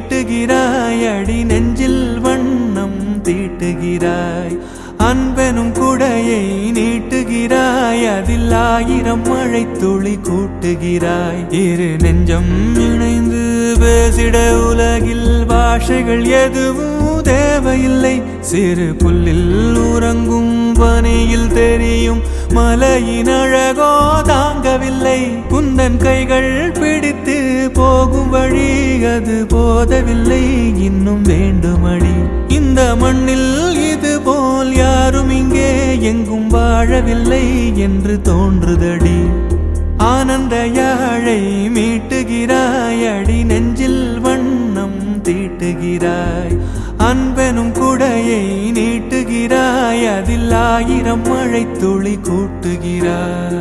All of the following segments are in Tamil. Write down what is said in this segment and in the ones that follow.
மீட்டுகிறாய் அடி நெஞ்சில் வண்ணம் தீட்டுகிறாய் அன்பெனும் குடையை நீட்டுகிறாய் அதில் 1000 மழை துளி கூட்டுகிறாய் இரு நெஞ்சம் இணைந்து பேசிட உலகில் பாஷைகள் எதுவும் தேவையில்லை சிறு புல்லில் உறங்கும் பனியில் தெரியும் மலையின் அழகோ தாங்கவில்லை குந்தன் கைகள் பிடித்து போகும் வழி அது போதவில்லை இன்னும் வேண்டுமடி இந்த மண்ணில் இது போல் யாரும் இங்கே எங்கும் வாழவில்லை என்று தோன்றுதடி ஆனந்த யாழை மீட்டுகிறாய் அடி நெஞ்சில் வண்ணம் தீட்டுகிறாய் அன்பெனும் குடையை நீட்டுகிறாய் அதில் 1000 மழை துளி கூட்டுகிறாய்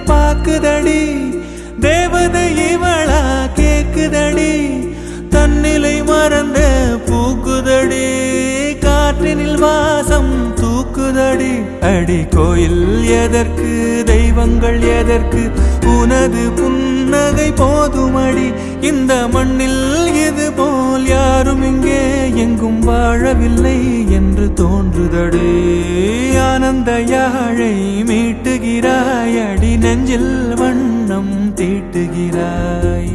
பாக்குதடி தேவதை இவளா கேக்குதடி தன்னிலை மறந்த பூக்குதடி காற்றினில் வாசம் தூக்குதடி அடி கோயில் எதற்கு தெய்வங்கள் எதற்கு உனது புன்னகை போதுமடி இந்த மண்ணில் இது போல் யாரும் இங்கே எங்கும் வாழவில்லை என்று தோன்றுதடி ஆனந்த யாழை மீட்டுகிறாய் அடி நெஞ்சில் வண்ணம் தீட்டுகிறாய்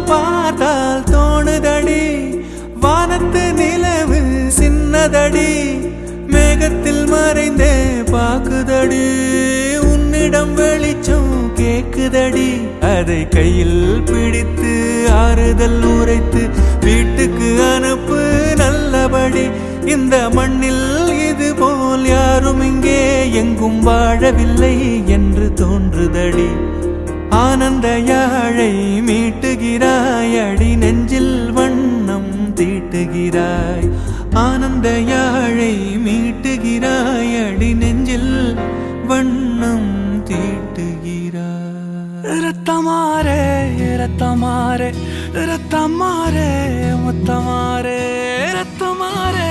பார்த்தால் தோணுதடி வானத்து நிலவு சின்னதடி மேகத்தில் மறைந்தே பாக்குதடி உன்னிடம் வெளிச்சம் கேக்குதடி அதை கையில் பிடித்து ஆறுதல் உரைத்து வீட்டுக்கு அனுப்பு நல்லபடி இந்த மண்ணில் இது போல் யாரும் இங்கே எங்கும் வாழவில்லை என்று தோன்றுதடி ஆனந்த யாழை மீட்டுகிறாய் அடி நெஞ்சில் வண்ணம் தீட்டுகிறாய் ஆனந்த யாழை மீட்டுகிறாய் அடி நெஞ்சில் வண்ணம் தீட்டுகிறாய் ரத்தமாரே ரத்தமாரே ரத்தமாரே முத்தமாரே ரத்தமாரே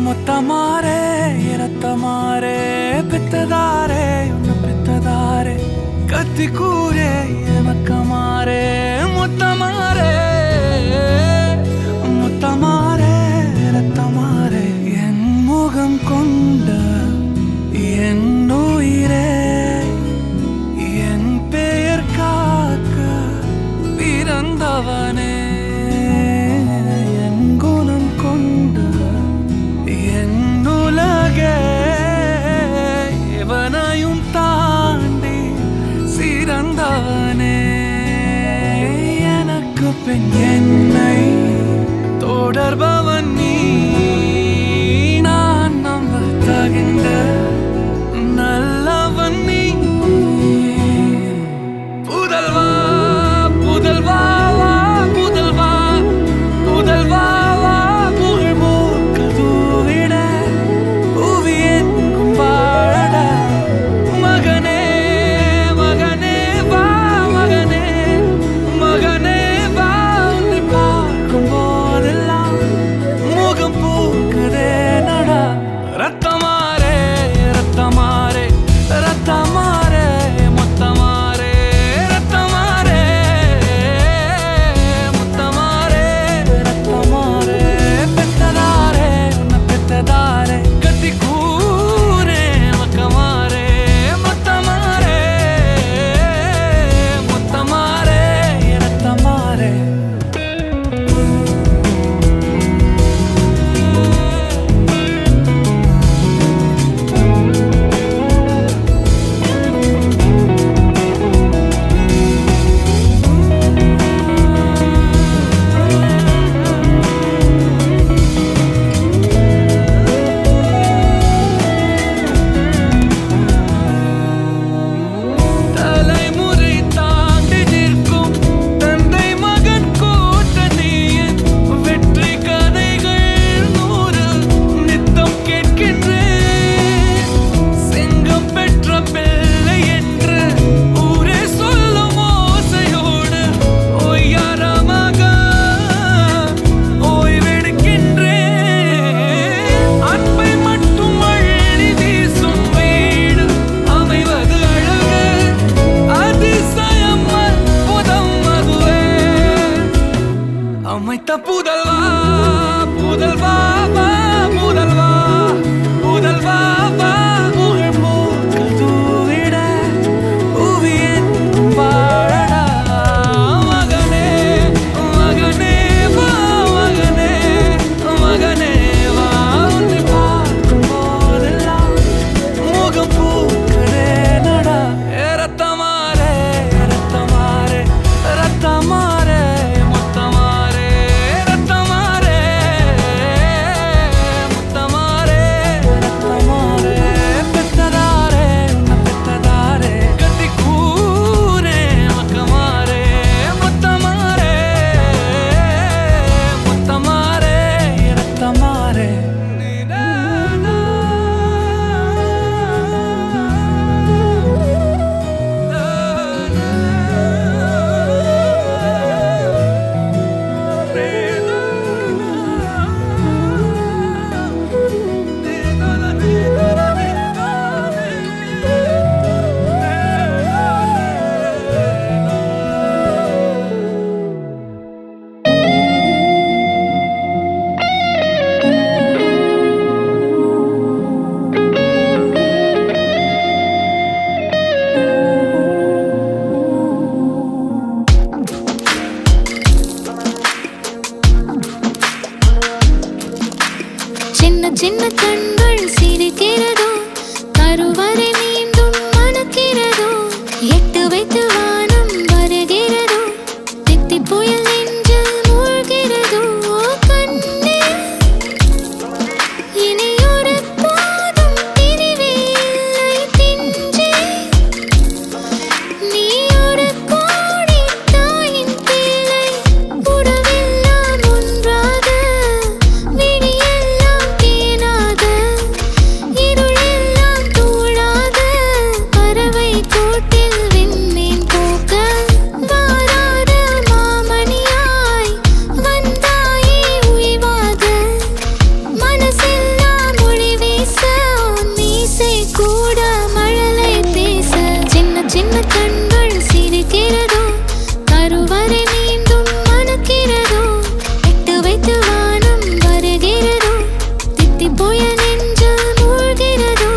முத்தமாரே ரத்தமாரே பித்ததாரே பித்ததாரே கத்தி கூரே மக்கமாரே முத்தமாரே முத்தமாரே ரத்தமாரே என் முகம் கொண்ட என் உயிரே என் பெயர் காக்க பிறந்தவனே என் குணம் கொண்ட என் உலகே எவனையும் தாண்டி சிறந்தவனே எனக்கு பின் என்னை தொடர்பவன் நீ நான் நம்ப தகின்ற நல்லவன் நீ புதல்வா புதல்வா புதல்வா புதல்வா புகழ் மூக்கதூவிட புவியன் வாழட மகனே மகனே வா மகனே மகனே வா உன்னை பார்க்கும் போதெல்லாம் அமைத்த புதல்வா புதல்வா வா புதல்வா புதல்வா வா புகழ் பூக்கள் தூவிட புவியின் வாழடா மகனே மகனே வா மகனே மகனே வா உன்னை பார்க்கும் போதெல்லாம் முகம் பூக்கிறே நடா ரத்தமாரே ரத்தமாரே ரத்தமாரே முத்தமாரே ரத்தமாரே முத்தமாரே ரத்தமாரே பெத்ததாரே பெத்ததாரே கட்டி கூரே மக்கமாரே முத்தமாரே முத்தமாரே ரத்தமாரே சின்ன சின்ன கண்கள் சிரிக்கிறதோ கருவறை மீண்டும் மணக்கிறதோ எட்டு வைத்து வானம் வருகிறதோ தித்தி புயல் நெஞ்சில் மூழ்கிறதோ கண்ணே இனியொரு போதும் பிரிவே இல்லை பிஞ்சே நீ ஒரு கோடி தாயின் பிள்ளை உறவெல்லாம் ஒன்றாக விடியெல்லாம் தேனாக இருளெல்லாம் தூளாக பறவை கூட்டில் விண்மீன் போக்க வாராத மாமணியாய் வந்தாயே உய்வாக மனசெல்லாம் ஒளி வீச உன் மீசை கூட மழலை பேச சின்ன சின்ன கண்கள் சிரிக்கிறதோ கருவறை மீண்டும் மணக்கிறதோ எட்டு வைத்து வானம் வருகிறதோ தித்தி புயல் நெஞ்சில் மூழ்கிறதோ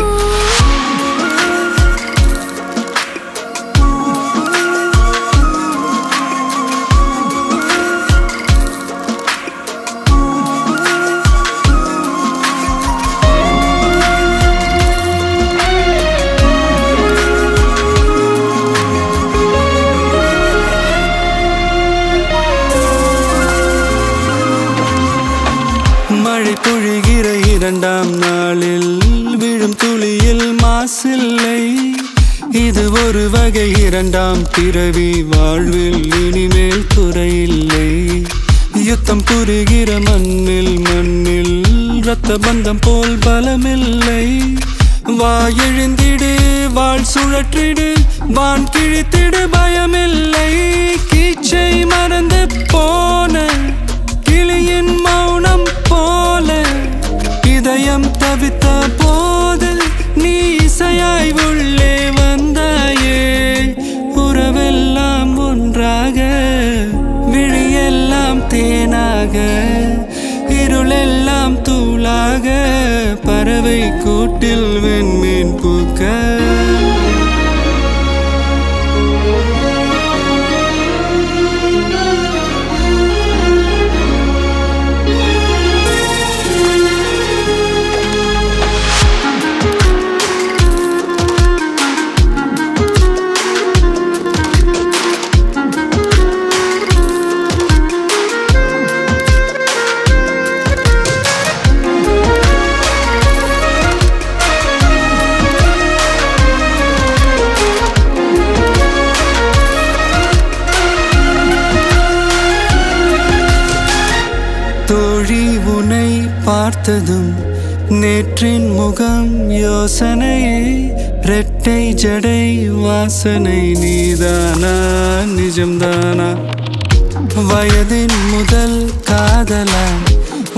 மழை பொழிகிற இரண்டாம் நாளில் விழும் துளியில் மாசில்லை இது ஒரு வகை இரண்டாம் பிறவி வாழ்வில் இனிமேல் குறையில்லை யுத்தம் புரிகிற மண்ணில் மண்ணில் இரத்த பந்தம் போல் பலமில்லை வா எழுந்திடு வாழ் சுழற்றிடு வான் கிழித்திடு பயமில்லை கீச்சை மறந்து போன கிளியின் மௌனம் போல இதயம் தவித்த போது நீ இசையாய் உள்ளே வந்தாயே உறவெல்லாம் ஒன்றாக விழியெல்லாம் தேனாக இருளெல்லாம் தூளாக பறவை கூட்டில் வெண்மீன் பூக்க தோழி உன்னை பார்த்ததும் நேற்றின் முகம் யோசனையே ரெட்டை ஜடை வாசனை நீதானா நிஜம்தானா வயதின் முதல் காதலா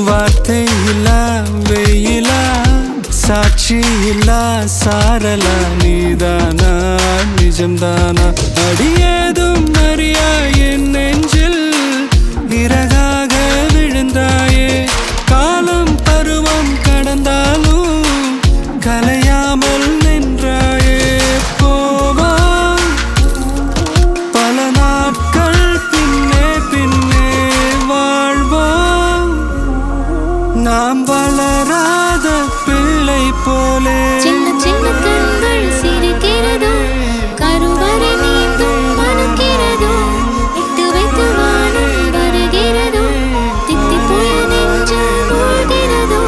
வார்த்தை இல்லா வெயிலா சாட்சி இல்லா சாரலா நீதானா நிஜம்தானா அடியேதும் அறியா என் நெஞ்சில் இறகாக நாம் வளராத பிள்ளை போலே சின்ன சின்ன கண்கள் சிரிக்கிறதோ கருவறை நீந்தும் மணக்கிறதோ விட்டு வைத்து வானம் வருகிறதோ தித்தி போய நெஞ்சு போகிறதோ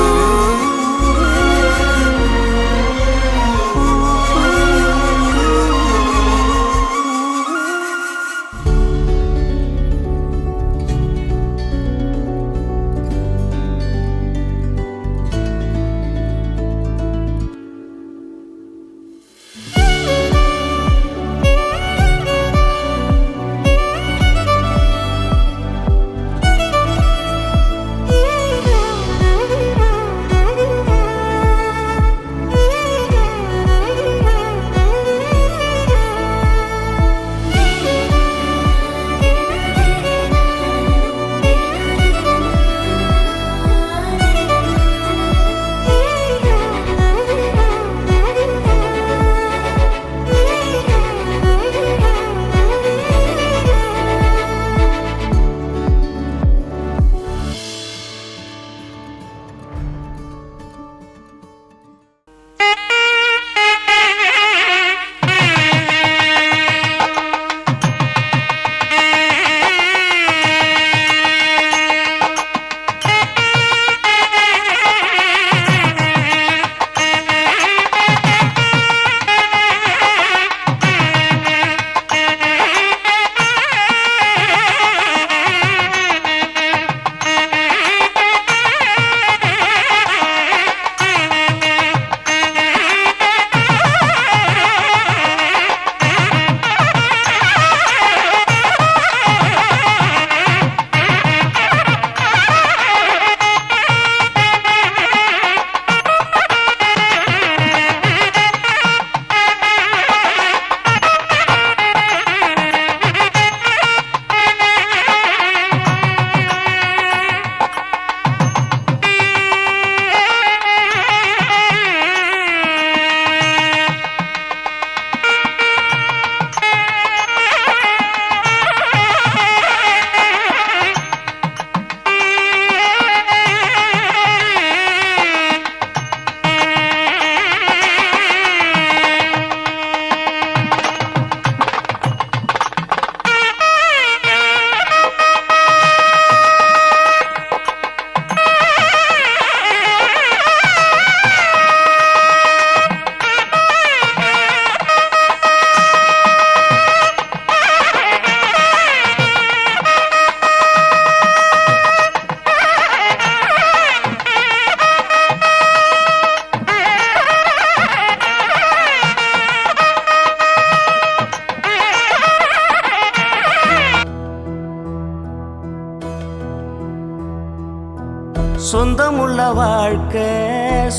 சொந்தமுள்ள வாழ்க்கை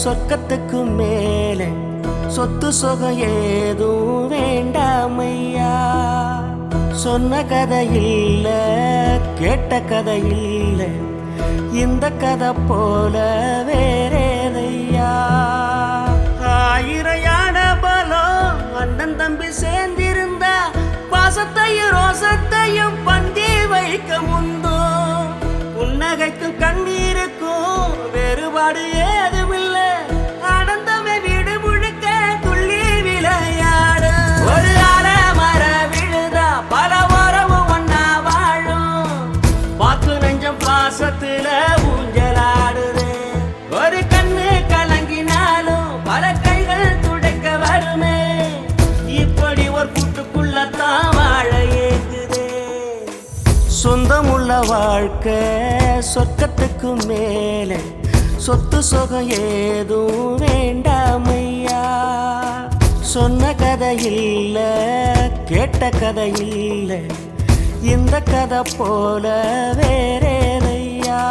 சொர்க்கத்துக்கு மேலே சொத்து சொகம் ஏதும் வேண்டாமையா சொன்ன கதை இல்ல கேட்ட கதை இல்ல இந்த கதை போல வேறேதையா ஆயிரையான பலம் அண்ணன் தம்பி சேர்ந்திருந்தா பாசத்தையும் ரோசத்தையும் பந்தி வைக்க முந்தோ புன்னகைக்கும் கண்ணீருக்கும் வேறுபாடு ஏதுமில்ல ஆனந்தமே வீடு முழுக்க துள்ளி விளையாடு ஒரு மர விழுதா பல உறவும் ஒன்னா வாழும் வாக்கு நெஞ்சம் பாசத்துல ஊஞ்சலாடுது ஒரு கண்ணு கலங்கினாலும் பல கைகள் துடைக்க வருமே இப்படி ஒரு கூட்டுக்குள்ளத்தான் வாழ ஏங்குது சொந்தமுள்ள வாழ்க்கை சொர்க்கத்துக்கு மேலே சொத்து சொகம் ஏதும் வேண்டாமையா சொன்ன கதை இல்ல கேட்ட கதை இல்ல இந்த கதை போல வேறேதையா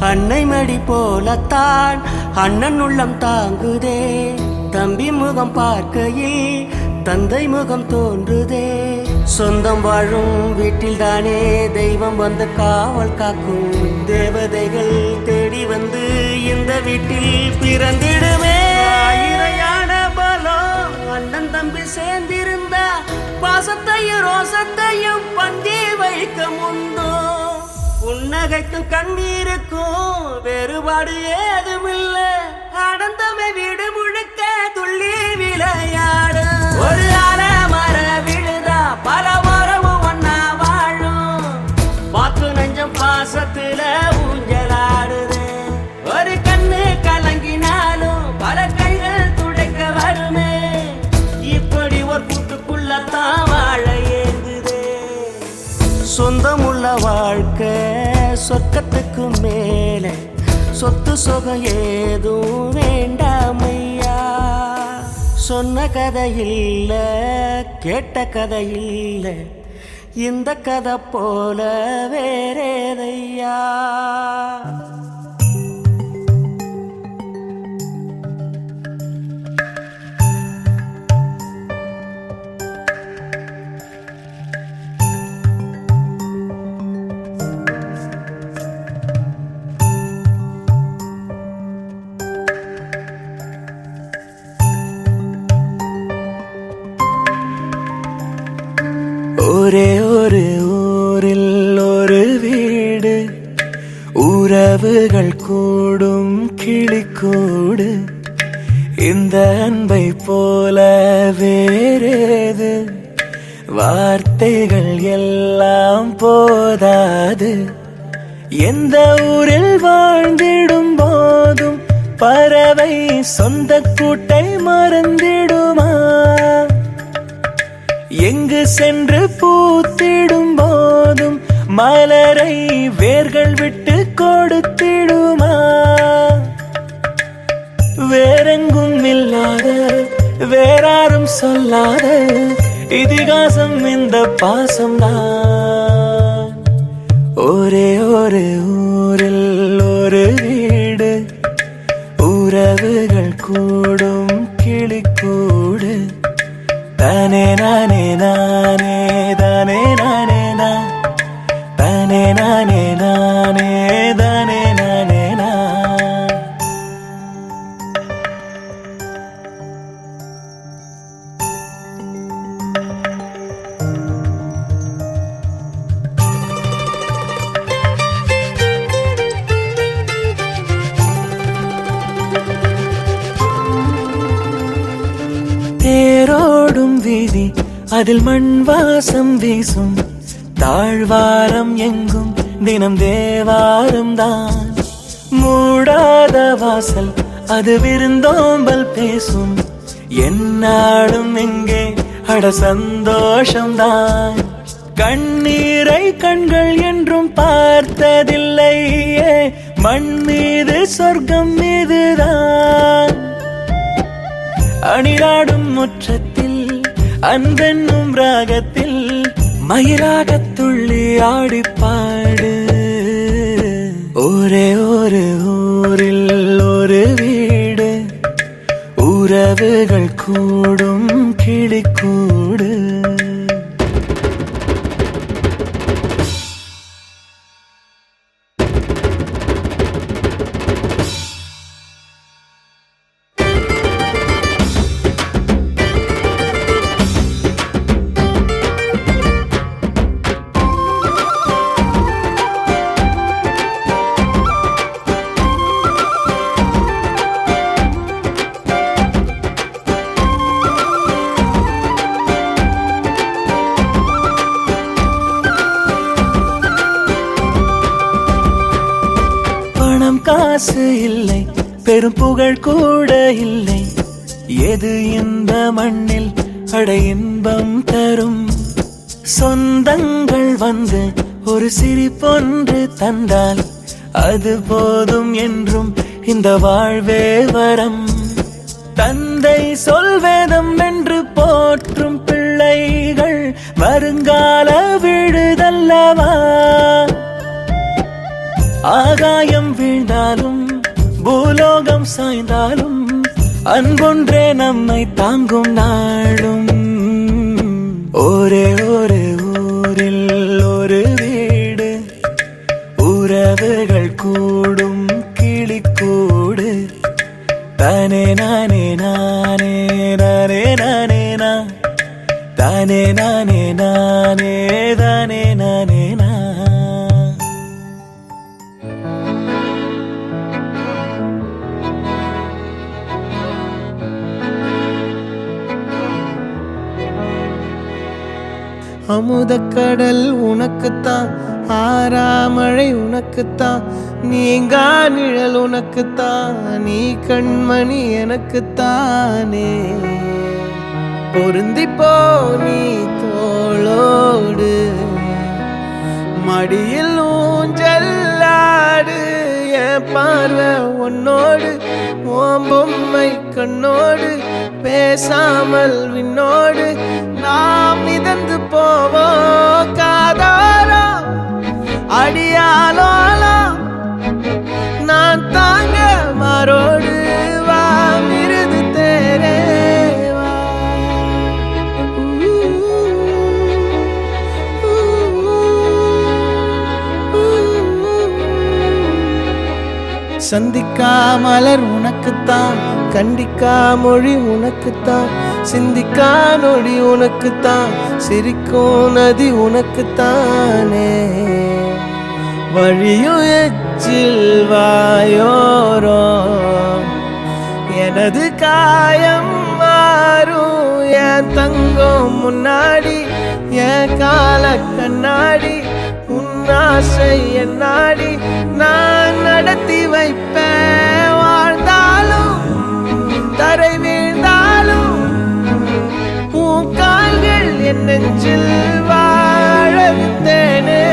அன்னை மடி போலத்தான் அண்ணன் உள்ளம் தாங்குதே தம்பி முகம் பார்க்கையில் தந்தை முகம் தோன்றுதே. சொந்தம் வாழும் வீட்டில் தானே தெய்வம் வந்து காவல் காக்கும். தேவதைகள் தேடி வந்து இந்த வீட்டில் பிறந்திடுமே. இறையான பலம் அண்ணன் தம்பி சேர்ந்திருந்தா பாசத்தையும் ரோசத்தையும் பந்தி வைக்க முந்தோ. புன்னகைக்கும் கண்ணீருக்கும் வேறுபாடு ஏதுமில்ல. அடந்தமை வீடு முழுக்க துள்ளி விளையாடு. ஒரு அலமர விழுதா பல மரமும் ஒன்னா வாழும். வாக்கு நெஞ்சம் பாசத்துல ஊஞ்சலாடுது. ஒரு கண்ணு கலங்கினாலும் பல கைகள் துடைக்க வருமே. இப்படி ஒரு கூட்டுக்குள்ளத்தான் வாழ ஏங்குதே. சொந்தமுள்ள வாழ்க்கை சொர்க்கத்துக்கு மேலே. சொத்து சுகம் ஏதும் வேண்டாமையா. சொன்ன கதை இல்ல கேட்ட கதை இல்ல. இந்த கதை போல வேறேதையா. ஒரே ஒரு ஊரில் ஒரு வீடு. உறவுகள் கூடும் கிளிக்கூடு. இந்த அன்பை போல வேறேது. வார்த்தைகள் எல்லாம் போதாது. எந்த ஊரில் வாழ்ந்திடும் போதும் பறவை சொந்த கூட்டை மறந்திடுமா. எங்கு சென்று பூத்திடும் போதும் மலரை வேர்கள் விட்டு கொடுத்திடுமா. வேறெங்கும் இல்லாத வேறாரும் சொல்லாத இதிகாசம் இந்த பாசம்தான். ஒரே ஒரு ஊரில் ஒரு வீடு. உறவுகள் கூடும் கிளிக்கூடு. தானே நானே நானே தானே நானே நா. தானே நானே நானே தானே நானே நா. தேரோடும் வீதி அதில் மண் வாசம் வீசும். தாழ்வாரம் எங்கும் தினம் தேவாரம் தான். மூடாத வாசல் அது விருந்தோம்பல் பேசும். என்னாலும் எங்கே அட சந்தோஷம்தான். கண்ணீரை கண்கள் என்றும் பார்த்ததில்லையே. மண் மீது சொர்க்கம் மீதுதான். அணிலாடும் முற்றத்தில் அன்பென்னும் ராகத்தில் மயிலாகத் துள்ளி ஆடிப்பாடு. ஒரே ஒரு ஊரில் ஒரு வீடு. உறவுகள் கூடும் கிளிக்கூடு. காசு இல்லை பெரும் புகழ் கூட இல்லை. எது இந்த மண்ணில் அட இன்பம் தரும். சொந்தங்கள் வந்து ஒரு சிரிப்பொன்று தந்தால் அது போதும் என்றும் இந்த வாழ்வே வரம். தந்தை சொல்வேதம் என்று போற்றும் பிள்ளைகள் வருங்கால விடுதல்லவா. ஆகாயம் வீழ்ந்தாலும் பூலோகம் சாய்ந்தாலும் அன்பொன்றே நம்மை தாங்கும் நாளும் ஒரே ஒரு ஊரில் ஒரு வீடு, உறவுகள் கூடும் கிளிக்கூடு. தானே நானே நானே நானே நானே நா, தானே நானே நானே தானே நானே நா. அமுதக்கடல் உனக்குத்தான், ஆறாமழை உனக்குத்தான், நீங்கா நிழல் உனக்குத்தான், நீ கண்மணி எனக்குத்தானே. பொருந்திப்போ நீ தோளோடு, மடியில் ஊஞ்சல்லாடு. என் பார்வை உன்னோடு, உன் பொம்மை கண்ணோடு, பேசாமல் விண்ணோடு நாம் மிதந்து போவோம். காதாரோ அடியாலோலோ நான் தாங்க மாறோடு, வா மிருது தேரே வா. சந்திக்கா மலர் உனக்குத்தான், கண்டிக்கா மொழி உனக்குத்தான், சிந்திக்கா நொடி உனக்குத்தான், சிரிக்கும் நதி உனக்குத்தானே. வழியும் எச்சில் வாயோரோ எனது காயம் மாறும். என் தங்கம் முன்னாடி, என் கால கண்ணாடி, உன்னாசை என்னாடி நான் நடத்தி வைப்பேன். வாழ்ந்தாலும் தரை வீழ்ந்தாலும் உன் கால்கள் என் நெஞ்சில் வாழ விட்டேனே.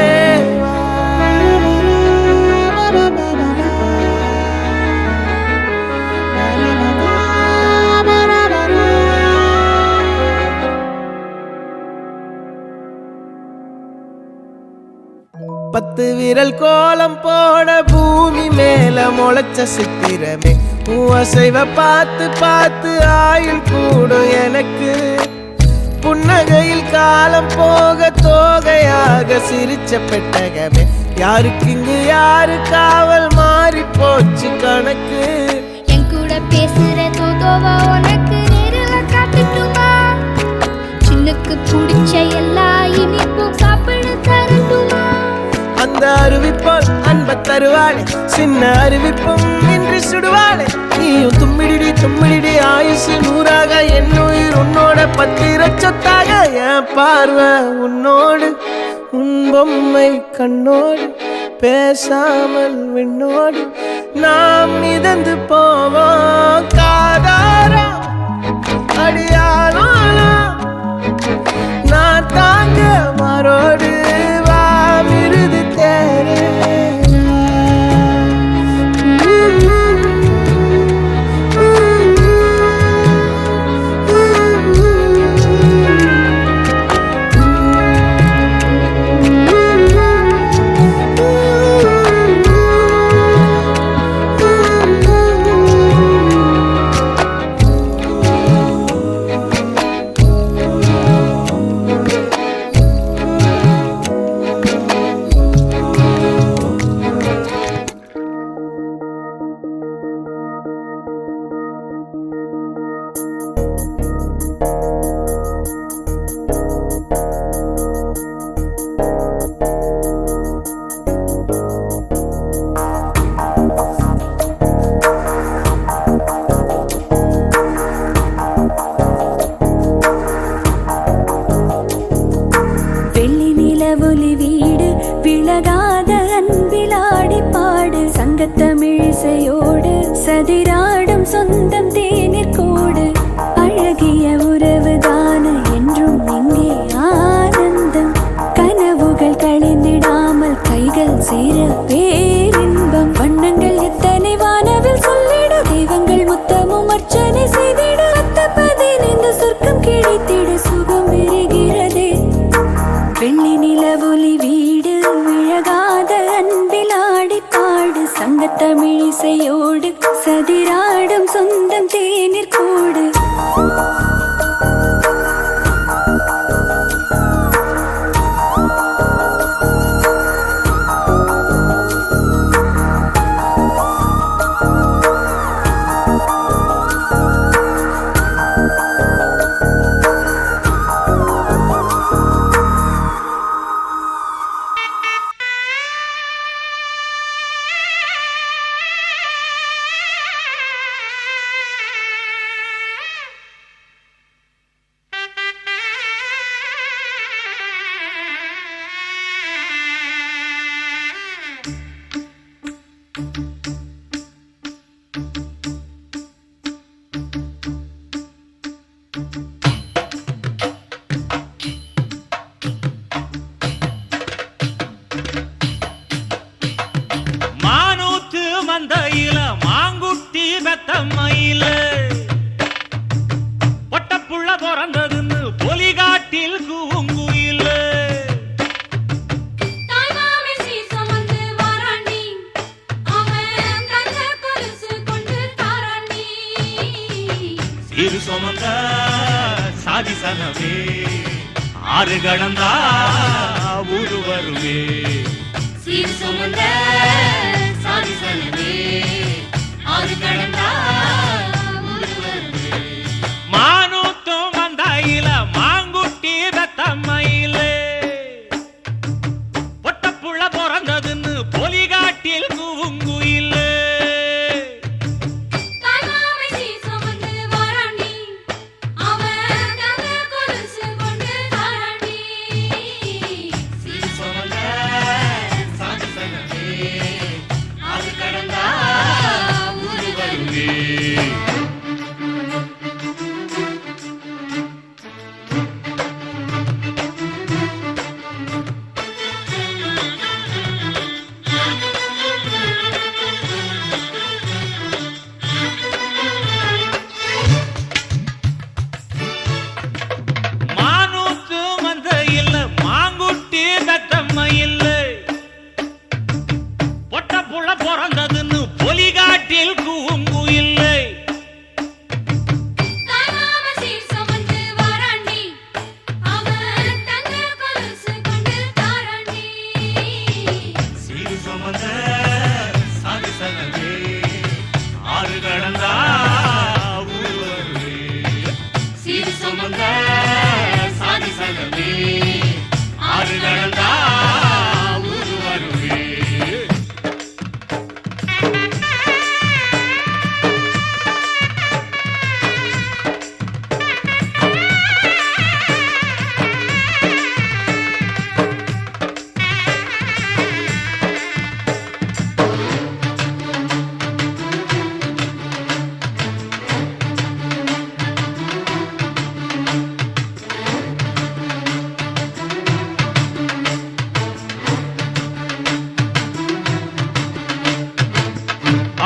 பத்து விரல் கோலம் போட பூமி மேல முளைச்ச சித்திரமே, அசைவ பார்த்து பார்த்து ஆயுள் கூடும் எனக்கு. புன்னகையில் காலம் போக தோகையாக சிரிச்ச பெட்டகமே, யாருக்கு இங்கு யாரு காவல் மாறி போச்சு கணக்கு. என் கூட பேசுற தோதோவா உனக்கு நேரில் காட்டுட்டுமா, சின்னுக்கு பிடிச்ச எல்லா இனிப்பும் சாப்பிட தரட்டுமா. அந்த அறிவிப்பால் அன்ப தருவாளே, சின்ன அறிவிப்பும் இன்று சுடுவாளே. நீயும் தும்மிடி தும்மிடி ஆயுசு நூறாக, என் உயிர் உன்னோட பத்திர சொத்தாக. என் பார்வை உன்னோடு, உன் பொம்மை கண்ணோடு, பேசாமல் விண்ணோடு நாம் மிதந்து போவோம். காதாரா அடியாலோ நான் தாங்க மாறோடு, வா மிருது தேரே. மானூத்து மந்தையில மாங்குட்டி பெத்தம்மையில பொட்டப்புள்ள பிறந்ததுன்னு பொலிகாட்டில் கூங்குயில இரு சுமந்த சாதி சனமே ஆறு கடந்தா ஊரு வருவே சீர் சுமந்த சாதி சனமே ஆறு கடந்தா ஊரு வருவே. மானூத்தும் மந்தையில மாங்குட்டி பெத்தம்மையில பொட்டப்புள்ள பிறந்ததுன்னு பொலிகாட்டில் கூங்குயில தாய்மாமை சீர் சுமந்து வாராண்டி, அவன் தங்க கொலுசு கொண்டு தாராண்டி. சீர் சுமந்த சாதி சனமே ஆறு கடந்தா ஊரு வருவே. மானூத்து மந்தையில மாங்குட்டி பெத்தம்மையில பொட்டப்புள்ள பிறந்ததுன்னு பொலிகாட்டில் கூங்குயில்ல தாய்மாமை சீர் சுமந்து வாராண்டி, அவன் தங்க கொலுசு கொண்டு தாராண்டி. சீரு சுமந்த சாதி சனமே ஆறு கடந்தா ஊர் வருவே சீர் சுமந்த சாதி சனமே ஆறு கடந்தா ஊர் வருவே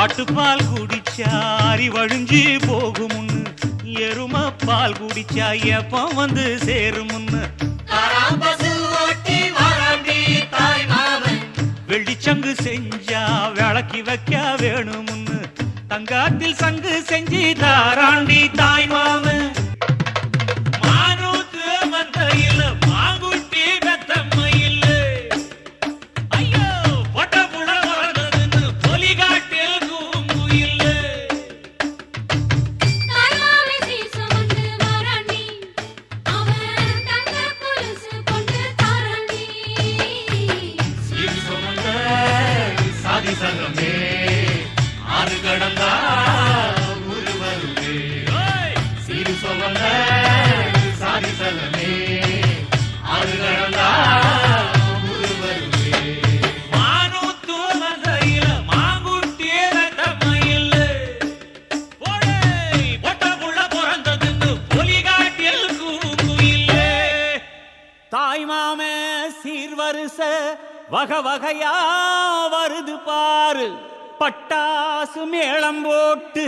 ஆட்டுப்பால் குடிச்சா அறிவழிஞ்சு போகுமுன்னு எரும பால் குடிச்சா எப்ப வந்து சேருமுன்னு வெள்ளிச்சங்கு செஞ்சா விளக்கி வைக்க வேணுமுன்னு தங்காத்தில் சங்கு செஞ்சு தாராண்டி தாய் மாமன் மானூத்து மந்தையில மாங்குட்டி பெத்தம்மையில ஐயோ பொட்டப்புள்ள பிறந்ததுன்னு பொலிகாட்டில் கூங்குயில்ல தாய்மாமை சீர் சுமந்து வாராண்டி, அவன் தங்க கொலுசு கொண்டு தாராண்டி. சீர் சுமந்த சாதி சனமே ஆறு கடந்தா ஊரு வருவே சீர் சுமந்த சாதி சனமே ஆறு கடந்தா ஊரு வருவே மானூத்து மந்தையில மாங்குட்டி பெத்தம்மையில பொட்டப்புள்ள பிறந்ததுன்னு பொலிகாட்டில் கூங்குயில்ல தாய் மாமே சீர்வரிச வகை வகையா வருது பாரு பட்டாசு மேளம் போட்டு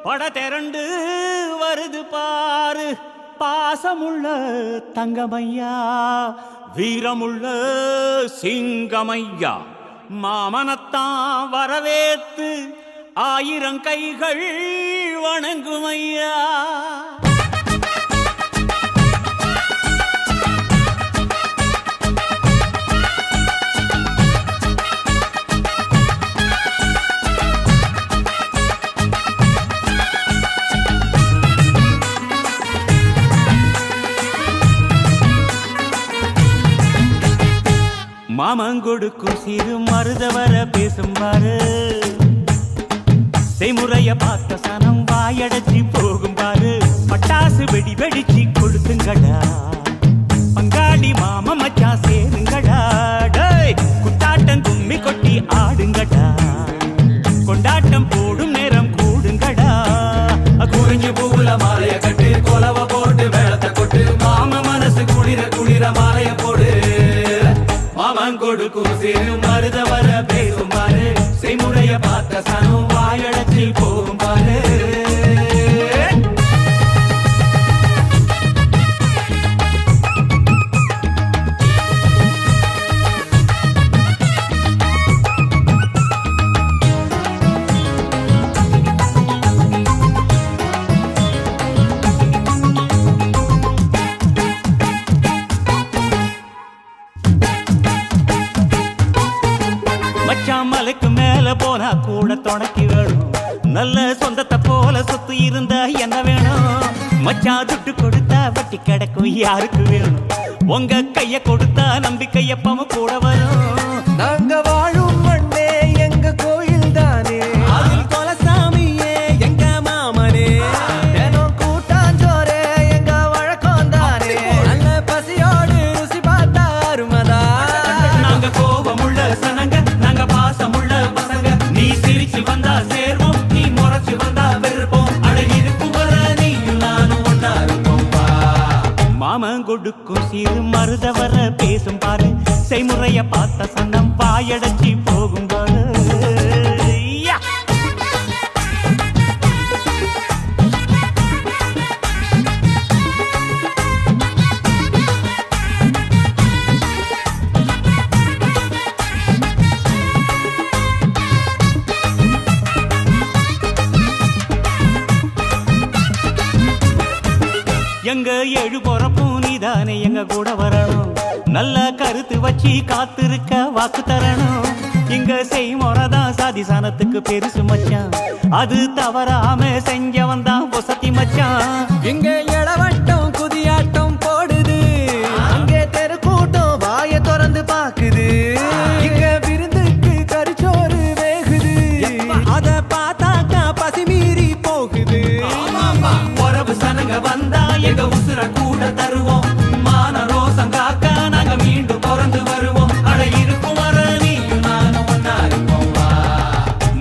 பட திரண்டு வருது பாரு பாசமுள்ள தங்கமையா வீரமுள்ள சிங்கமையா மாமனத்தான் வரவேத்து ஆயிரம் கைகள் வணங்குமையா மாமங்கொடுக்கும் சிறு மருதவர பேசும் பாரு செய்முறைய பார்த்த சனம் வாயடைச்சி போகும் பாரு பட்டாசு வெடி வெடிச்சு கொளுத்துங்கடா பங்காளி மாம மச்சான் சேருங்கடா டேய் குத்தாட்டம் கும்மி கொட்டி ஆடுங்கடா கொண்டாட்டம் போடும் நேரம் கூடுங்கடா குறிஞ்சி பூவுல மாலைய கட்டி கொலவ போடு மாலைய போடு மாமன் கொடுக்கும் சிறு மருத வர பேசும் பாரு செய்முறைய பார்த்த சனம் வாயடைச்சு போகும் பாரு மச்சான் மலைக்கு மேல போனா கூட துணைக்கு வேணும் நல்ல சொந்தத்தை போல சொத்து இருந்தா என்ன வேணும் மச்சான் துட்டு கொடுத்தா வட்டி கிடக்கும் யாருக்கு வேணும் உங்க கைய கொடுத்தா நம்பிக்கை எப்பவும் கூட வரும் நாங்க வாழும் மண்ணே எங்க கோயில் தானே அதில் கொலசாமியே எங்க மாமனே தினம் கூட்டாஞ்சோரே எங்க வழக்கம் தானே நல்ல பசியோடு ருசி பார்த்தா அருமதா நாங்க கோபமுள்ள சனங்க நாங்க பாசமுள்ள பசங்க நீ சிரிச்சு வந்தா சேர்வோம் நீ முறைச்சு வந்தா வெறுப்போம் அழகிருக்கும் வர நீயும் நானும் ஒன்னா இருப்போம் வா மாமன் கொடுக்கும் சிறு மருத வர பேசும் பாரு செய்முறைய பார்த்த சன்னம் வாயடைச்சி போகும் பாரு யா! எங்க ஏழு பொறப்பும் நீதானே எங்க கூட வரணும் நல்ல கருத்து வச்சு காத்திருக்க வாக்கு தரணும் இங்க செய்முறைதான் சாதி சானத்துக்கு பெருசு மச்சான் அது தவறாம செஞ்சவன் தான் பொசத்தி மச்சான் இங்க இளவட்டம் குதியாட்டம் போடுது அங்கே தெருக்கூட்டம் வாய திறந்து பாக்குது இங்க விருந்துக்கு கரிச்சோறு வேகுது அத பார்த்தாக்கா பசி மீறி போகுது உறவு சனங்க வந்தா எங்க உசுர கூட தருவோம் மான ரோசம் காக்க நாங்க மீண்டும் பிறந்து வருவோம் அட இருக்கும் வர நீயும் நானும் ஒன்னா இருப்போம் வா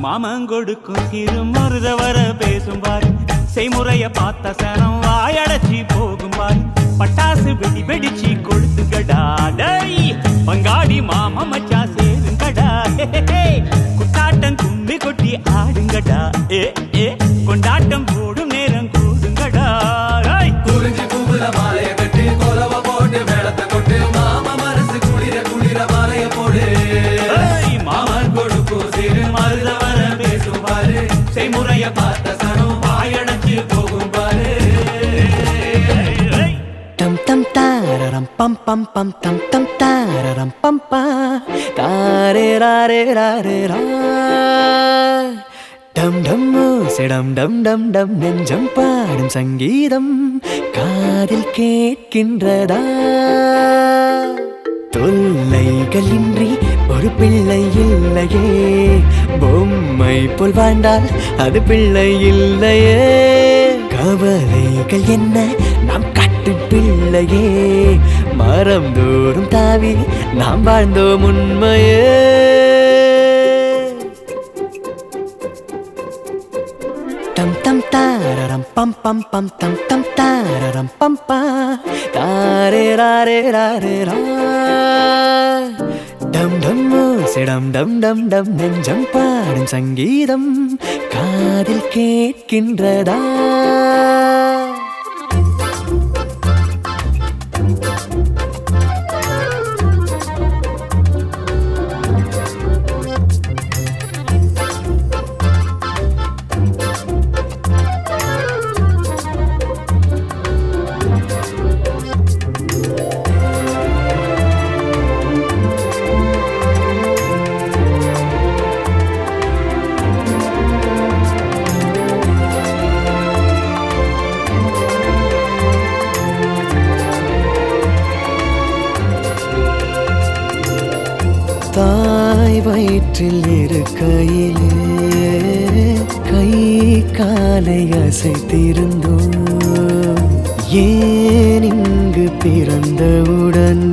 மாமன் கொடுக்கும் சிறு மருத வர பேசும் பாரு செய்முறைய பார்த்த சனம் வாயடைச்சி போகும் பாரு பட்டாசு வெடி வெடிச்சு கொளுத்துங்கடா டேய் பங்காடி மாமா மச்சா சேருங்கடா குட்டாட்டம் கும்மி கொட்டி ஆடுங்கடா ஏ கொண்டாட்டம் போடும் நேரம் கூடுங்கடா குறிஞ்சி பூவுல மாலைய கட்டி கொலவ போட்டு மேளத்தை கொட்டு மாமா மனசு குளிர குளிர மாலைய போடு மாமன் கொடுக்கும் சிறு மருத வர பேசும் பாரு செய்முறைய பார்த்த சனம் வாயடைச்சு போகும் பாரு டம் டம் தாரரம் பம் பம் பம் டம் டம் தாரரம் பம் பா தாரே ராரே ராரே ரா டம் டம் சிடம் டம் டம் டம் நெஞ்சம் பாடும் சங்கீதம் காதில் கேட்கின்றதா தொல்லைகளின்றி ஒரு பிள்ளை இல்லையே பொம்மை போல் வாழ்ந்தால் அது பிள்ளை இல்லையே கவலைகள் என்ன நாம் கட்டும் பிள்ளையே மரம் தோறும் தாவி நாம் வாழ்ந்தோம் உண்மையே டம் டம் தாரரம் பம் பம் பம் டம் டம் தாரரம் பம் பா தாரே ராரே ராரே ரா டம் டம் சிடம் டம் டம் டம் நெஞ்சம் பாடும் சங்கீதம் காதில் கேட்கின்றதா தாய் வயிற்றில் இருக்கையிலே கை காலை அசைத்திருந்தோம் ஏன் இங்கு பிறந்தவுடன்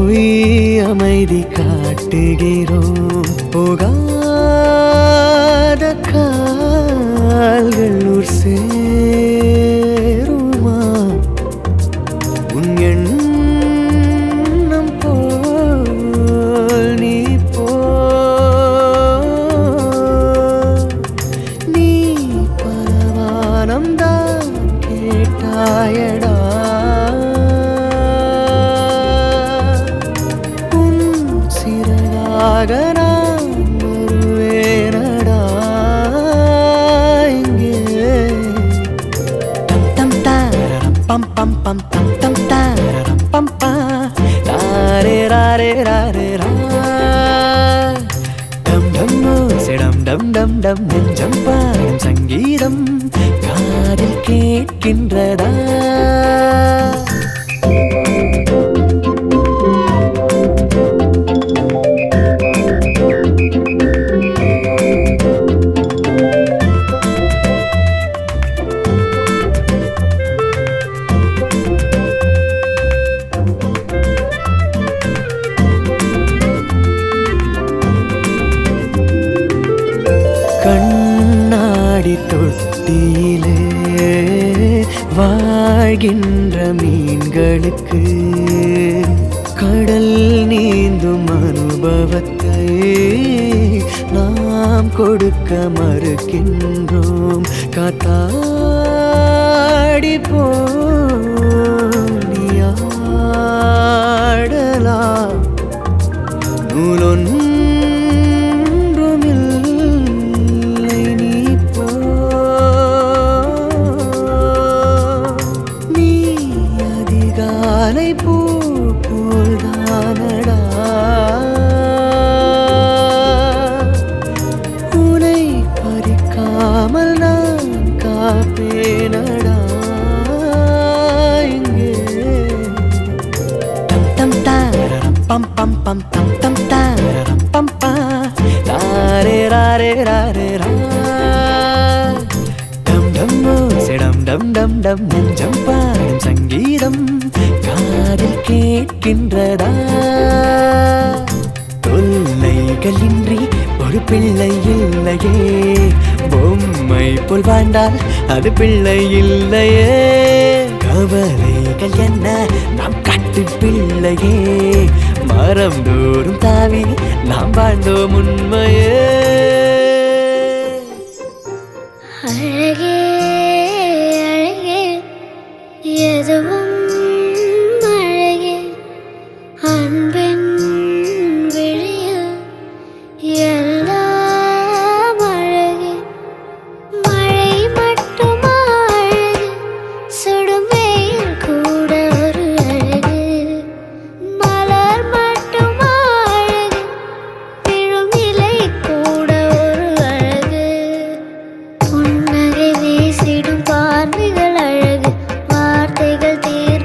உயிர் அமைதி காட்டுகிறோம் போகாத கால்கள் சேருமா உன் எண்ணம் இல்லையடா உன் சிறகாக நான் வருவேனடா இங்கே டம் டம் தாரரம் பம் பம் பம் டம் டம் தாரரம் பம் பா ராரே ராரே ராரே ரா டம் டம் செடம் டம் டம் டம் நெஞ்சம் பாடும் சங்கீதம் காதில் கேட்கின்றதா கண்ணாடி தொட்டியிலே வாழ்கின்ற மீன்களுக்கு கடல் நீந்தும் அனுபவத்தை நாம் கொடுக்க மறுக்கின்றோம் காத்தாடி போனியாடலாம் நூலொன்றுமில்லை நீ போ நீ அதிகாலை பூ போல்தானடா உனை பறிக்காமல் நான் காப்பேனடா இங்கே டம் டம் தாரரம் பம் பம் பம் டம் டம் தாரரம் பம் பா ராரே ராரே ராரே ரா டம் டம் செடம் டம் டம் டம் நெஞ்சம் பாடும் சங்கீதம் காதில் கேட்கின்றதா தொல்லைகளின்றி ஒரு பிள்ளை இல்லையே பொம்மை போல் வாழ்ந்தால் அது பிள்ளை இல்லையே கவலைகள் என்ன நாம் காட்டு பிள்ளையே மரம் தோறும் தாவி நாம் வாழ்ந்தோம் உண்மையே அழகே அழகே எதுவும் அழகே அன்பின் விழியில் எல்லாம் அழகே மழை மட்டுமா அழகு சுடும் வெயில் கூட ஒரு அழகு மலர் மட்டுமா அழகு விழும் இலை கூட ஒரு அழகு புன்னகை வீசிடும் பார்வைகள் அழகு வார்த்தைகள் தீர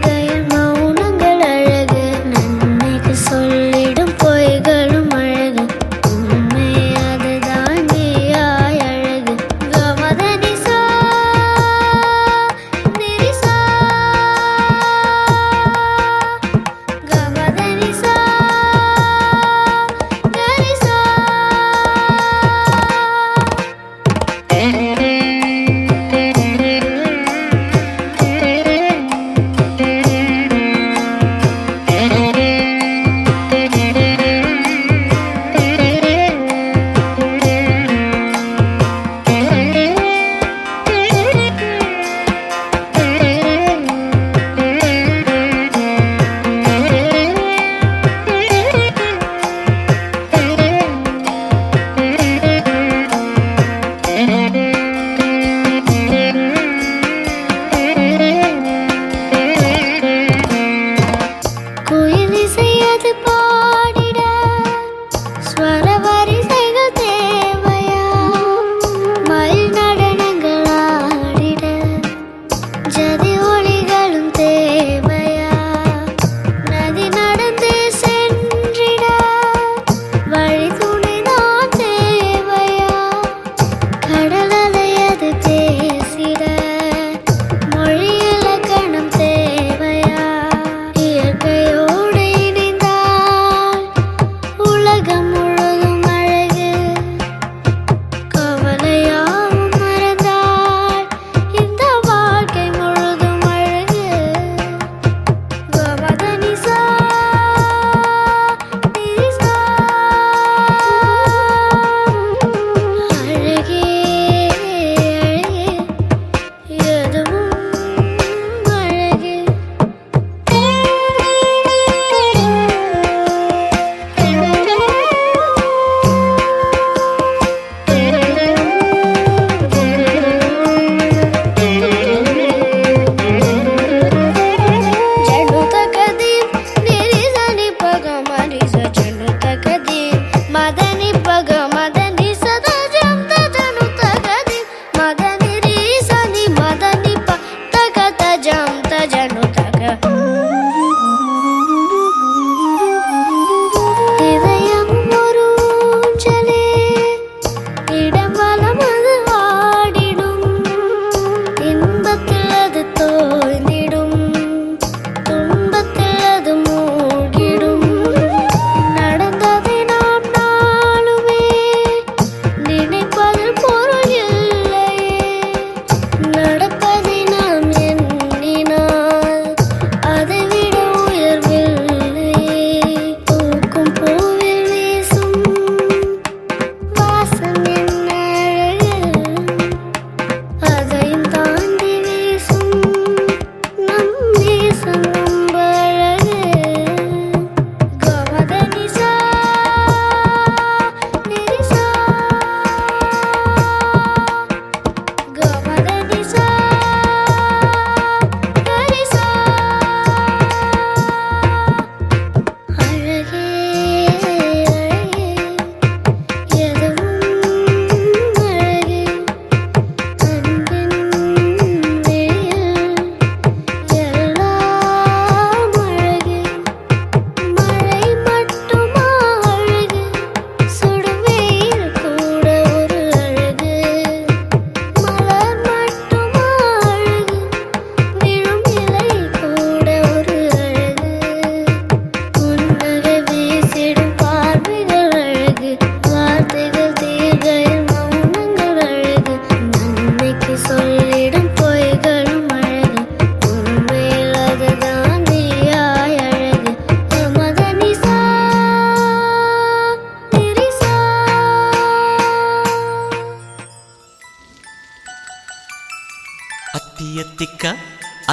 அத்தியத்திக்கா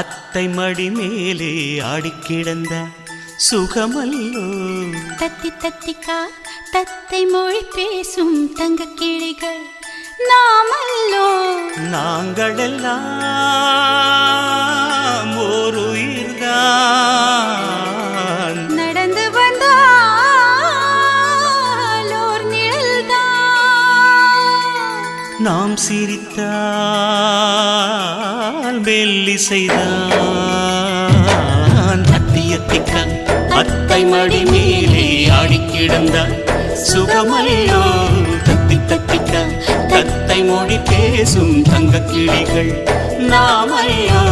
அத்தை மடி மேலே ஆடிக்கிடந்த சுகமல்லோ. தத்தி தத்திக்கா தத்தை மொழி பேசும் தங்க கிளிகள் நாமல்லோ. நாங்களெல்லாம் ஒரு உயிர்தான், நடந்து வந்தால் ஓர் நிழல்தான். நாம் சிரித்தால் மெல்லிசைதான். அத்தியத்திக்கா அத்தை மடி மேலே ஆடிக்கிடந்தார் சுகமல்லோ. தத்தி தத்திக்கா தத்தை மொழி பேசும் தங்க கிளிகள் நாமல்லோ.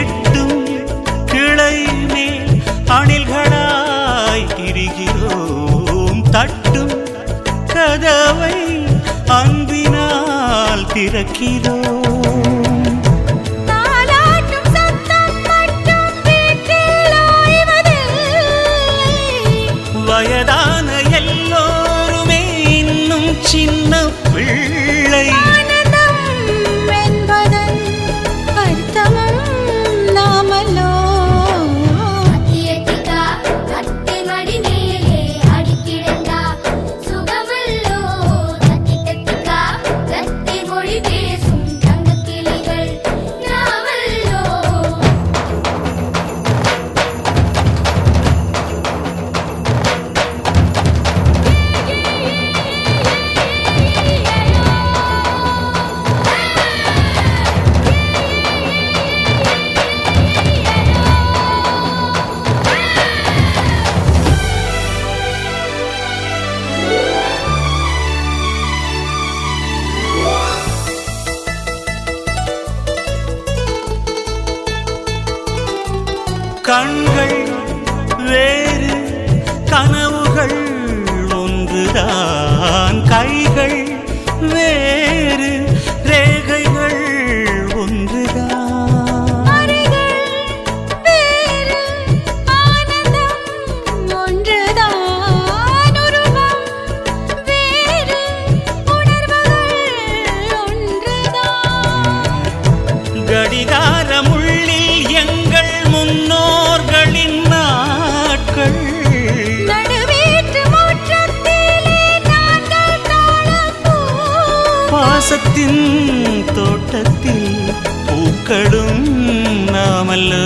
எட்டும் கிளை மேல் அணில்களாய் திரிகிறோம். தட்டும் கதவை அன்பினால் திறக்கிறோம். வயதான எல்லோருமே இன்னும் சின்ன பிள்ளை. கண்கள் வேறு கனவுகள் ஒன்றுதான், கைகள் வேறு ரேகைகள் ஒன்றுதான். கடிகாரமுள்ளில் எங்கள் முன்னோர்களின் நாட்கள். பாசத்தின் தோட்டத்தில் பூக்களும் நாமல்லோ.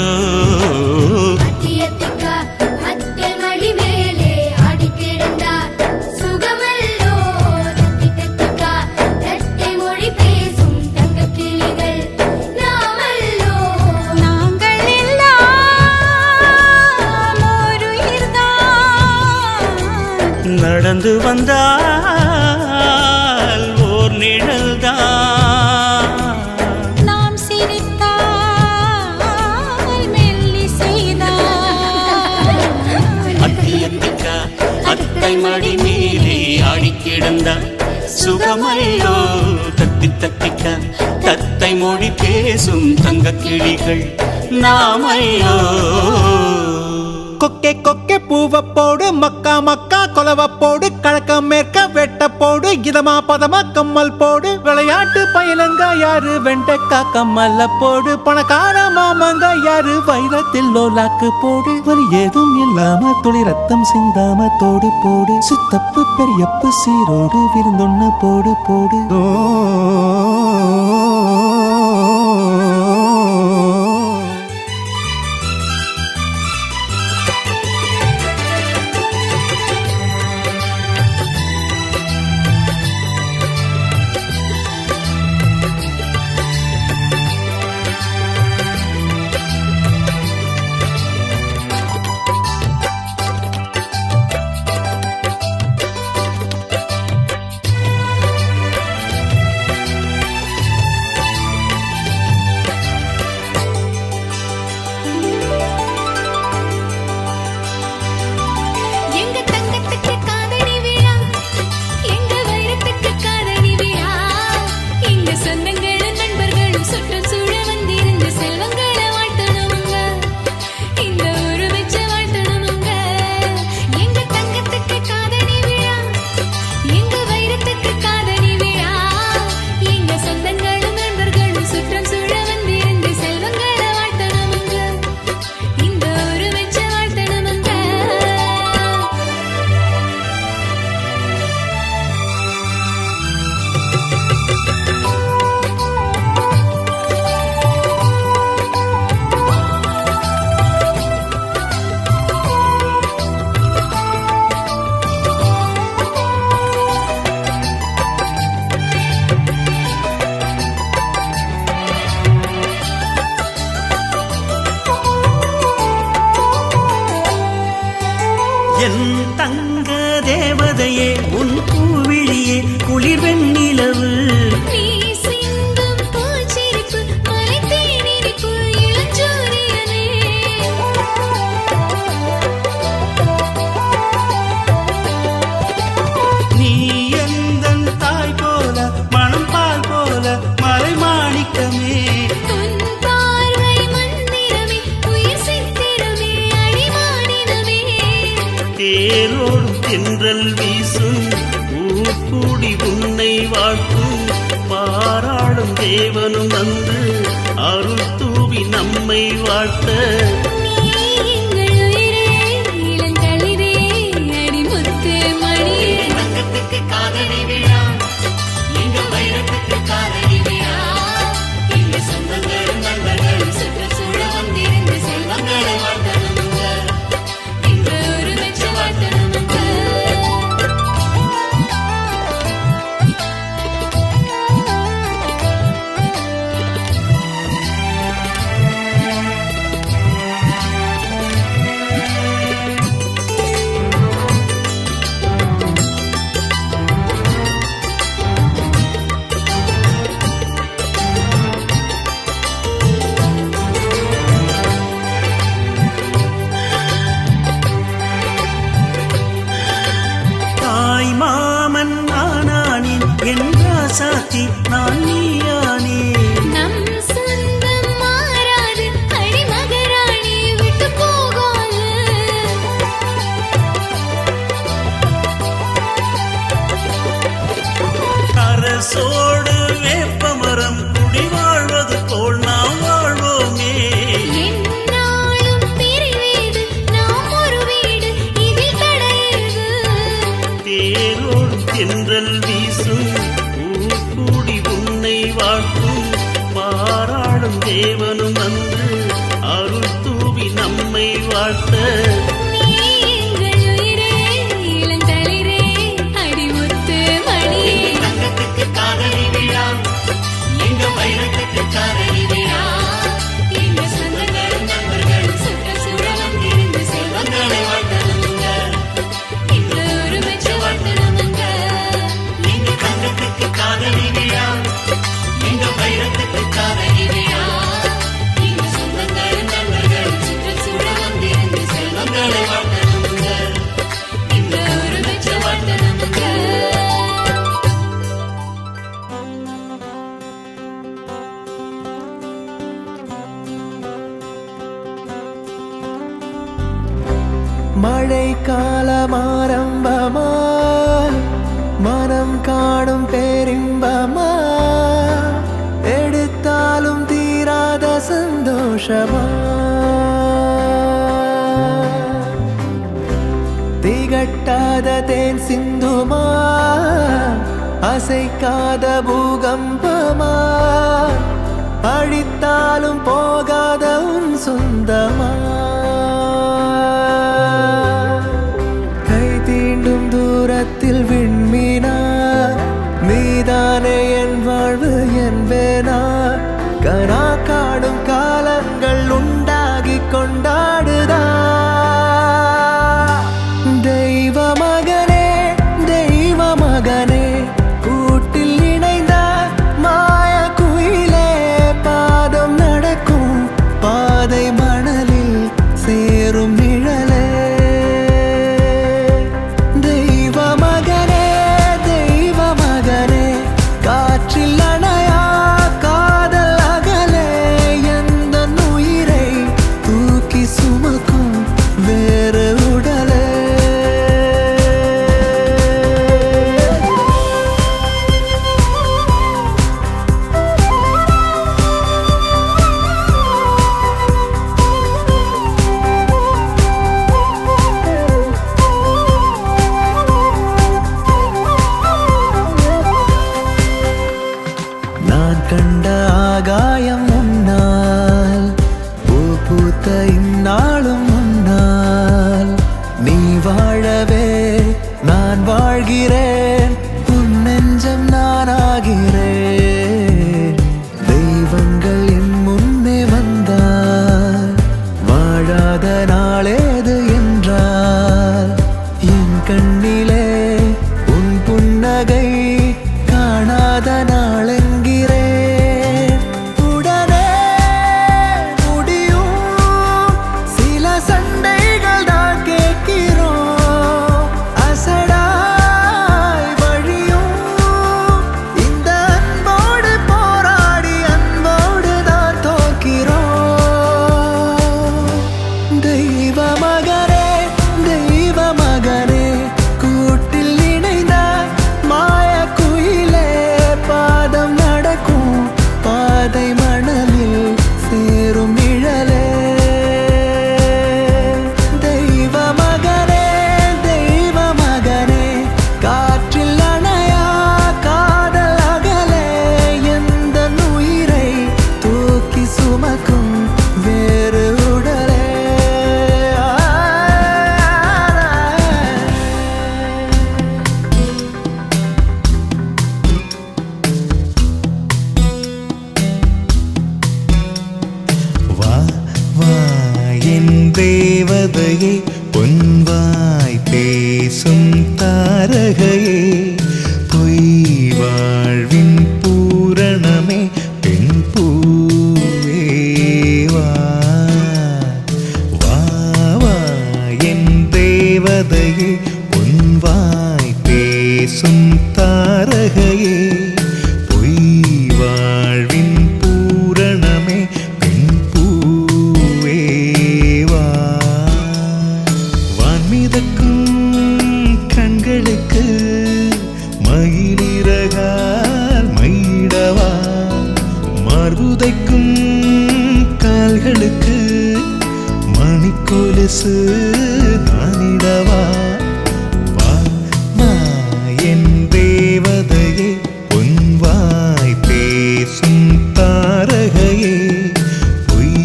நடந்து வந்தால் ஓர் நிழல்தான். நாம் சிரித்தால் மெல்லி செய்தால் அத்தியத்திக்கா அத்தை மடி மீறி ஆடி கிடந்தாள் சுகமல்லோ. தத்தி தத்திக்க தத்தை மொழி பேசும் தங்க கிளிகள் நாமையோ. கொக்கே கொக்கே பூவ போடு, மக்கா மக்கா கொலவ போடு, கழக்க மேற்க வெட்ட போடு, இதமா பதமா கம்மல் போடு, விளையாட்டு பயிலங்க யாரு வெண்டைக்கா கம்மல்ல போடு, பணக்கார மாமங்க யாரு வைரத்தில் லோலாக்கு போடு, வலி ஏதும் இல்லாம துளி ரத்தம் சிந்தாம தோடு போடு, சித்தப்பு பெரியப்பு சீரோடு விருந்தொன்னு போடு போடு. எங்க தங்கத்துக்கு காதணி விழா, எங்க வைரத்துக்கு காதணி விழா, எங்க சொந்தங்களும் நண்பர்களும் சுற்றம் சூழ வந்திருந்த செல்வங்களை வாழ்த்தணுமுங்க, இந்த ஊரு வச்சு வாழ்த்தணுமுங்க. எங்க தங்கத்துக்கு காதணி விழா, எங்க வைரத்துக்கு காதணி விழா, எங்க சொந்தங்களும் நண்பர்களும் சுற்றம் சூழ வந்திருந்த செல்வங்களை வாழ்த்தணுமுங்க, இந்த ஊரு வச்சு வாழ்த்தணுமுங்க. என் தங்க தேவதையே உன் பூவிழியே குளிர் வெண்ணிலவு. நீ சிந்தும் பூச்சிரிப்பு மலைத்தேனிரிப்பு இளஞ்சூரியனே, நீ எந்தன் தாய் போல மணம் பால் போல மலை மாணிக்கமே. உன் பார்வை மந்திரமே உயிர் சித்திரமே அடிமானினமே, தேரோடும் தென்றல் வீசும் ஊர் கூடி உன்னை வாழ்த்தும் பாராடும் தேவனும் வந்து அருள் தூவி நம்மை வாழ்த்த. நீ எங்கள் உயிரே இளந்தளிரே அடிமுத்து மணியே. தங்கத்துக்கு காதணி விழா, எங்க வைரத்துக்கு காதணி விழா, எங்க சொந்தங்களும் நண்பர்களும் சுற்றுச்சூழ வந்திருந்த செல்வங்களை வாழ்த்தணுங்க, இந்த ஊரு வச்சு வாழ்த்தணுமுங்க. தாய் மாமன் நானானேன் என்றா சாத்தி நான் நீயானே. நம் சொந்தம் மாறாது அடிமகராணி விட்டு போகாது, அரசோடு வேப்பமரம் குடி வாழ்வது போல் நாம் வாழ்வோமே. என்னாலும் பிரிவேது நாம் ஒரு வீடு இதில் தடையது, தேரோடும் தென்றல் வீசும் ஊர் கூடி உன்னை வாழ்த்தும் பாராடும் தேவனும் வந்து அருள் தூவி நம்மை வாழ்த்த. நீ எங்கள் உயிரே இளந்தளிரே அடிமுத்து மணியே. தங்கத்துக்கு காதணி விழா, எங்க வைரத்துக்கு காதணி விழா, எங்க சொந்தங்களும் நண்பர்களும் சுற்ற சூழ வந்திருந்த செல்வங்களை வாழ்த்தணுங்க, இந்த ஊரு வச்சு வாழ்த்தணுங்க. உங்களை வாழ்த்தணுங்க இந்த ஒரு வச்ச வாழ்த்தணுங்க மழை காலம் ஆரம்பமா மனம் காணும் பேரின்பமா எடுத்தாலும் தீராத சந்தோஷமா திகட்டாத தேன் சிந்துமா அசைக்காத பூகம்பமா அழித்தாலும் போகாத உன் சொந்தமா கை தீண்டும் தூரத்தில் விண்மீனா நீதானே என் வாழ்வு என்பேனா கனா காடும் காலங்கள் உண்டாகி கொண்டாடுதா தெய்வ மகனே தெய்வ மகனே கூட்டில் இணைந்த மாய குயிலே பாதம் நடக்கும் பாதை மணலில் சேரும் நிழலே தெய்வ மகனே தெய்வ மகனே காற்றில் அணையா காதல் அகலே எந்த உயிரை தூக்கி சுமக்கும் வேறு உடலே நான் கண்ட ஆகாயம் முன்னால் பூ பூத்த இந்நாளும் முன்னால் நீ வாழவே நான் வாழ்கிறேன் உன் நெஞ்சம் நானாகிறேன் தெய்வங்கள் என் முன்னே வந்தால் வாழாத நாளேது என்றால் என் கண்ணிலே உன் புன்னகை காணாத நாளென்கிறேன் உடனே முடியும் சில சண்டைகள் தான் கேட்கிறோம் அசடாய் வழியும் இந்த அன்போடு போராடி அன்போடு தான் தோக்கிறோம் தெய்வ மகனே தெய்வ மகனே கூட்டில் இணைந்த மாய குயிலே பாதம் நடக்கும் பாதை மணலில் சேரும் நிழலே தெய்வ மகனே தெய்வ மகனே காற்றில் அணையா காதல் அகலே எந்த உயிரை தூக்கி சுமக்கும் வேறு உடலே வா வா என் தேவதையே பொன்வாய் பேசும் தாரகையே பொய் வாழ்வின் பூரணமே பெண் பூவே வா வா வா என் தேவதையே பொன்வாய் பேசும் தாரகையே பொய் வாழ்வின் பூரணமே பெண் பூவே வா வான்மிதக்கும் கண்களுக்கு மயிலிறகால் மயிடவா மார்புதைக்கும் கால்களுக்கு மணிக்கொலுசு நானிடவா வா வா என் தேவதையே பொன்வாய் பேசும் தாரகையே பொய்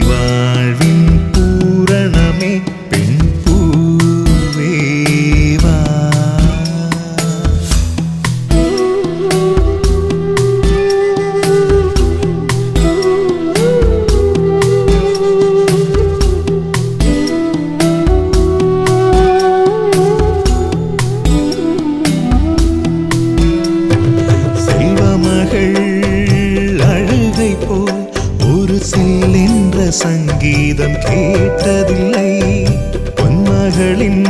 வாழ்வின் பூரணமே பெண் பூவே வா மகளின்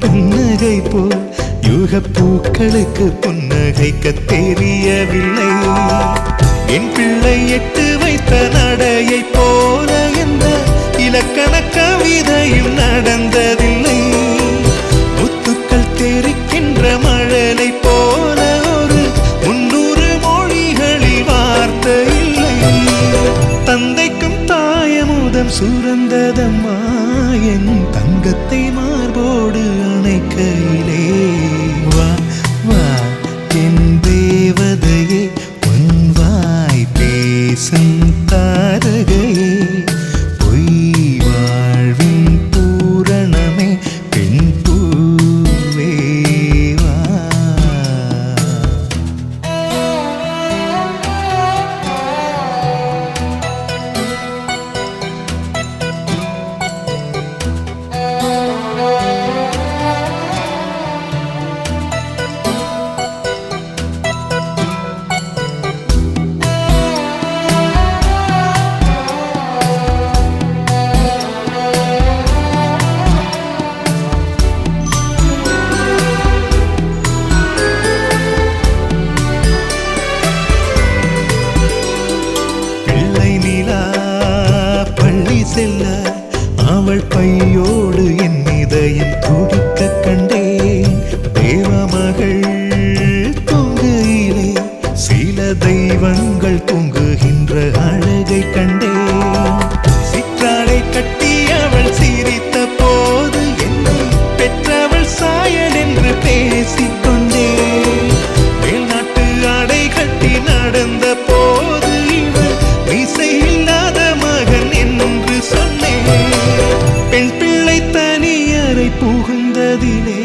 புன்னகை போல் யுக பூக்களுக்கு புன்னகைக்க தெரியவில்லை. என் பிள்ளை எட்டு வைத்த நடையை போல என்ற இலக்கண கவிதையும் நடந்ததில்லை. முத்துக்கள் தெரிக்கின்ற மழலை போல ஒரு 300 மொழிகளில் வார்த்தை இல்லை. தந்தைக்கும் தாயமுதம் சுரந்ததம்மா என் தங்கத்தை மார்போடு அணைக்கையிலே. வா வா என் தேவதையே பொன்வாய் பேசும் தாரகையே பொய் வாழ்வின் பூரணமே பெண் பூவே வா. பிள்ளை நிலா பள்ளி செல்ல அவள் பையோடு என் இதயம் துடிக்க கண்டேன். தேவமகள் தூங்குகிலே சில தெய்வங்கள் தூங்குகின்ற அழகை கண்டேன். சிற்றாடை கட்டி அவள் சிரித்த போது என்னை பெற்றவள் சாயல் என்று பேசிக்கொண்டேன். மேல்நாட்டு ஆடை கட்டி நடந்த போது இவள் மீசை இல்லாத மகன் என்று சொன்னேன். பெண் பிள்ளை தனியறை புகுந்ததிலே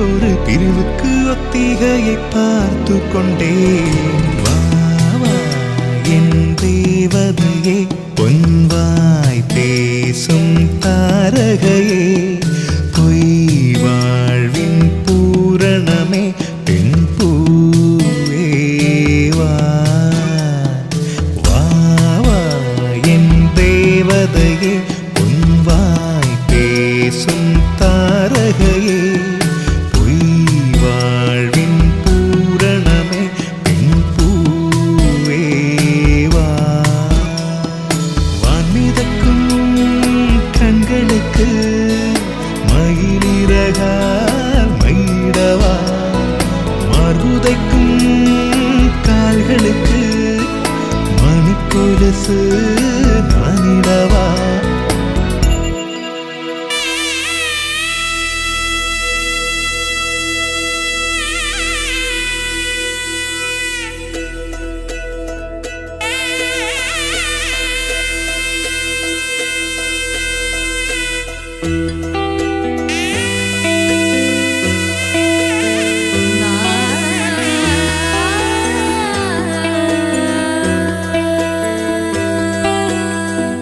ஒரு பிரிவுக்கு ஒத்திகையை பார்த்து கொண்டேன். வா வா என் தேவதையே பொன்வாய் பேசும் தாரகையே பொய் வாழ்வின் பூரணமே பெண் பூவே வா. வா வா என் தேவதையே பொன்வாய் பேசும் தாரகையே பொய் வாழ்வின் பூரணமே பெண் பூவே வா. வான்மிதக்கும் கண்களுக்கு மயிலிறகால் மயிடவா. மார்புதைக்கும் கால்களுக்கு மணிக்கொலுசு நானிடவா.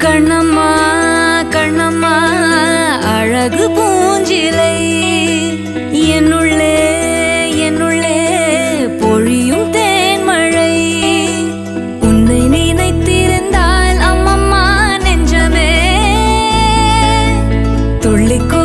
கண்ணம்மா கண்ணம்மா அழகு பூஞ்சிலை என்னுள்ளே என்னுள்ளே பொழியும் தேன்மழை. உன்னை நினைத்திருந்தால் அம்மம்மா நெஞ்சமே துள்ளிக்கொ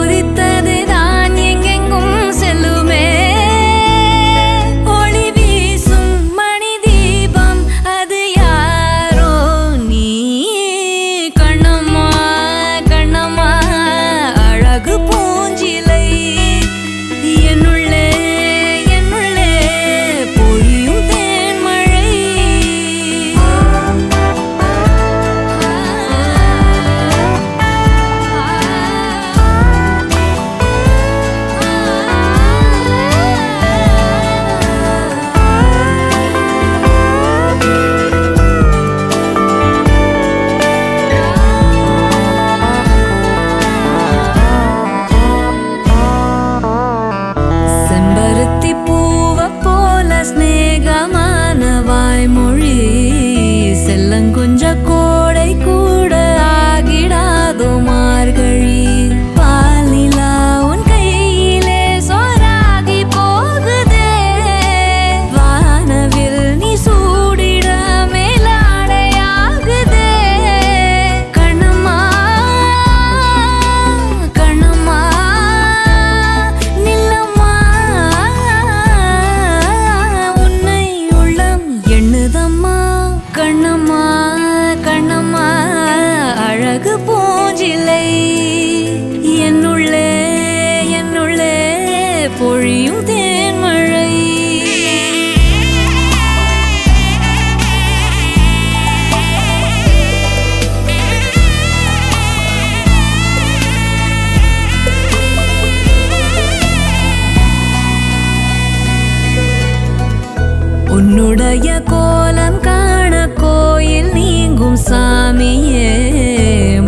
உன்னுடைய கோலம் காண கோயில் நீங்கும் சாமியே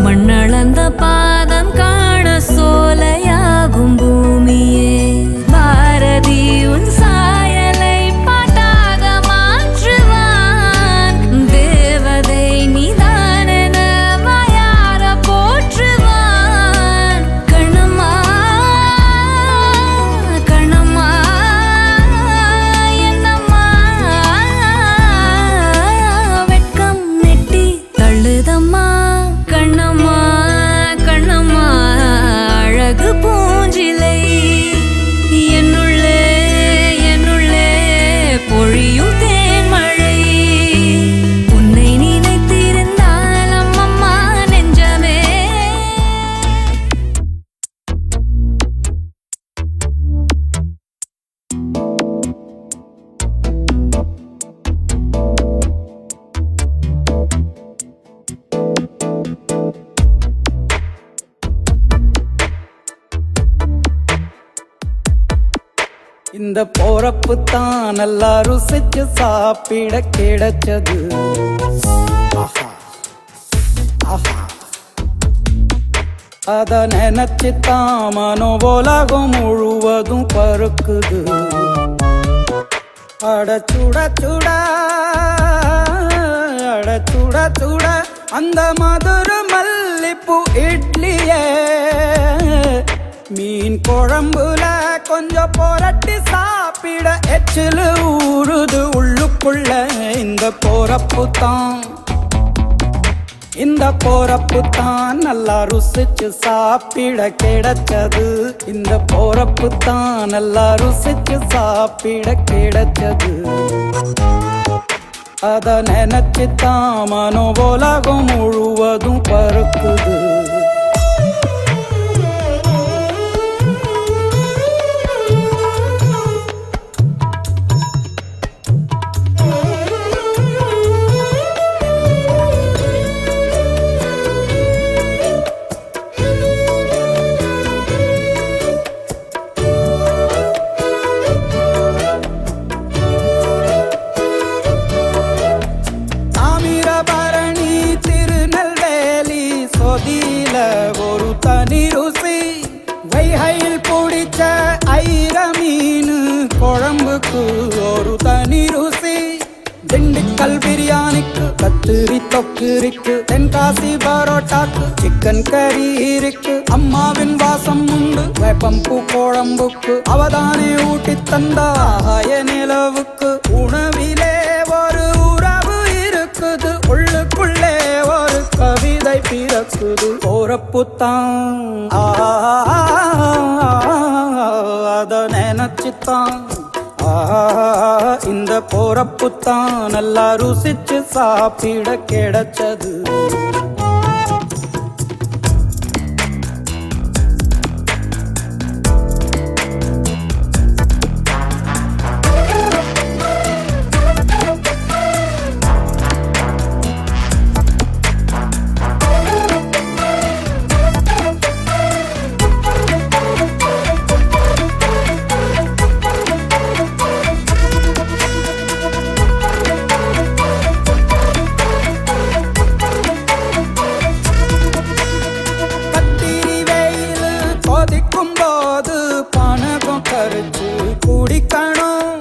மண்ணளந்த பாதம் காண சோலையாகும் பூமியே பாரதி உன் சாயலை பாட்டாக மாற்றுவான் தேவதை நீதானென வாயார போற்றுவான் கண்ணம்மா கண்ணம்மா என்னம்மா வெட்கம் நெட்டி தள்ளுதம்மா கண்ணம்மா கண்ணம்மா அழகு பூஞ்சிலை என்னுள்ளே என்னுள்ளே பொழியும் தேன்மழை உன்னை நினைத்திருந்தால் அம்மம்மா நெஞ்சமே இந்த போறப்பு தான் நல்லா ருசிச்சு சாப்பிட கிடைச்சது ஆஹா ஆஹா அத நினைச்சு தான் மனோ உலகம் முழுவதும் பருக்குது அட சுட சுட அட சுட சுட அந்த மதுர மல்லிப்பூ இட்லியே மீன் குழம்புல கொஞ்சம் புரட்டி சாப்பிட எச்சிலு ஊறுது உள்ளுக்குள்ள இந்த போறப்பு தான் நல்லா ருசிச்சு சாப்பிட கிடைச்சது இந்த போறப்பு தான் நல்லா ருசிச்சு சாப்பிட கிடைச்சது அத நினைச்சு தான் மனோ உலகம் முழுவதும் பருக்குது ஒரு தனி ருசி வைகையில் பிடிச்ச ஐர மீன் குழம்புக்கு ஒரு தனி ருசி திண்டுக்கல் பிரியாணிக்கு கத்திரி தொக்கு இருக்கு தென்காசி பரோட்டாக்கு சிக்கன் கறி இருக்கு அம்மாவின் வாசம் உண்டு வேப்பம்பூ குழம்புக்கு அவதானே ஊட்டி தந்தாய நிலவுக்கு உணவிலே ஒரு உறவு இருக்குது உள்ளுக்குள்ளே ஒரு கவிதை பிறக்குது போறப்பு தான் அத நினைச்சுத்தான் இந்த போறப்பு தான் நல்லா ருசிச்சு சாப்பிட கிடைச்சது போது பணகம் கரைச்சு குடிக்கணும்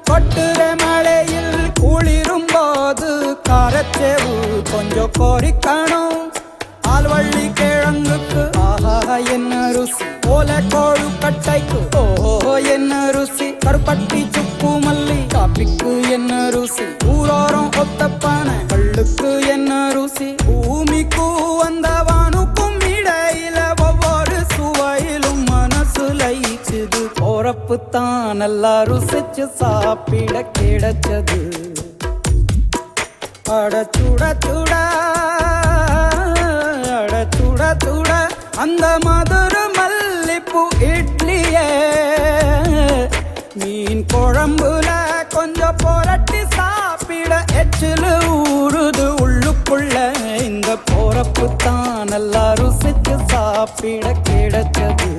கொட்டுற மழையில் குளிரும் போது காரச்சேவு கொஞ்சம் பொறிக்கணும் ஆல்வள்ளி கிழங்குக்கு ஆஹா என்ன ருசி ஓலை கோழு கட்டைக்கு ஓஹோ என்ன ருசி கருப்பட்டி சுப்பு மல்லி காப்பிக்கு என்ன ருசி ஊரோரம் ஒத்தப்பான கள்ளுக்கு என்ன ருசி பூமிக்கு வந்தவானுக்கும் இடையில ஒவ்வொரு சுவையிலும் மனசு லயிச்சுது போறப்பு தான் நல்லா ருசிச்சு சாப்பிட கிடைச்சது அட சுட சுட அட சுட சுட அந்த மதுர மல்லிப்பூ இட்லியே மீன் குழம்புல கொஞ்சம் புரட்டி சாப்பிட எச்சிலு ஊறுது உள்ளுக்குள்ள இந்த போறப்பு தான் நல்லா ருசிச்சு சாப்பிட கிடைச்சது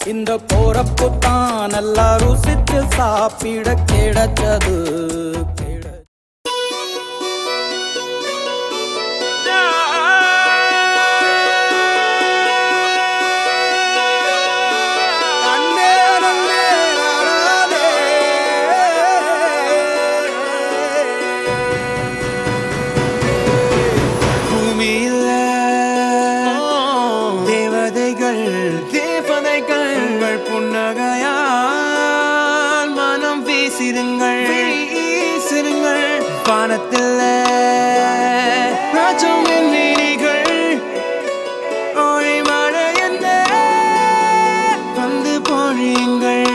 இந்த போறப்பு தான் நல்லா ருசிச்சு சாப்பிட கிடைச்சது. வானத்தில் ராஜம் என் வீதிகள் ஒளி மழை என்ன வந்து பொழியுங்கள்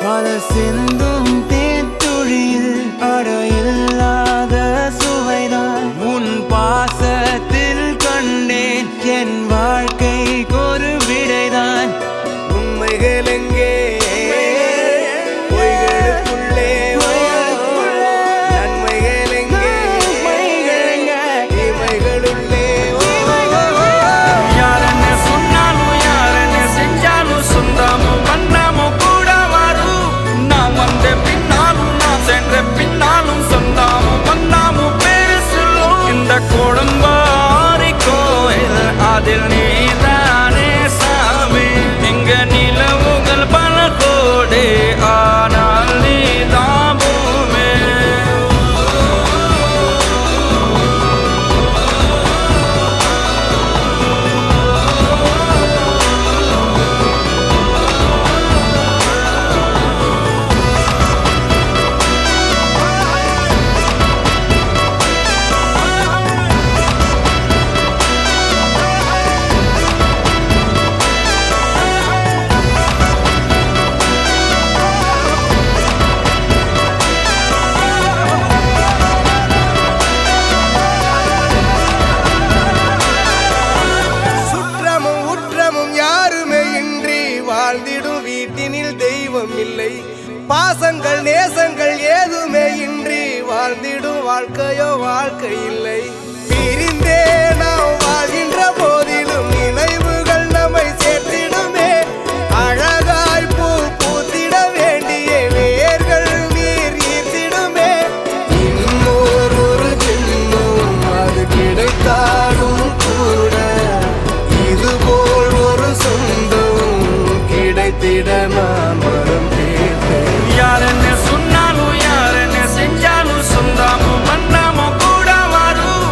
பல சிந்தும் தேத்துழியில் அடையில்லாத சுவைதான் உன் பாசத்தில் கண்டேன் என் வாழ்க்கைக்கு ஒரு விடைதான் உண்மைகள் எங்கே பின்னாலும் சொந்தாமும் வந்தாமும் பேரு சொல்லும் இந்த கோடம்பாரி கோயில் அதில் நீதானே சாமி இங்க நிலவுகள் பல கோடி ஆனால் நீதான் பூமி பாசங்கள் நேசங்கள் ஏதுமே இன்றி வாழ்ந்திடும் வாழ்க்கையோ வாழ்க்கை இல்லை பிரிந்தே நாம் வாழ்கின்ற போதிலும் நினைவுகள் நம்மை சேர்த்திடுமே அழகாய் பூ பூத்திட வேண்டிய வேர்கள் நீர் ஈர்த்திடுமே இன்னொரு ஜென்மம் அது கிடைத்தாலும் கூட இதுபோல் ஒரு சொந்தம் கிடைத்திட நான் வரம் யாரென்ன சொன்னாலும் யாரென்ன செஞ்சாலும் சொந்தாமும் வந்தாமும் கூட வரும்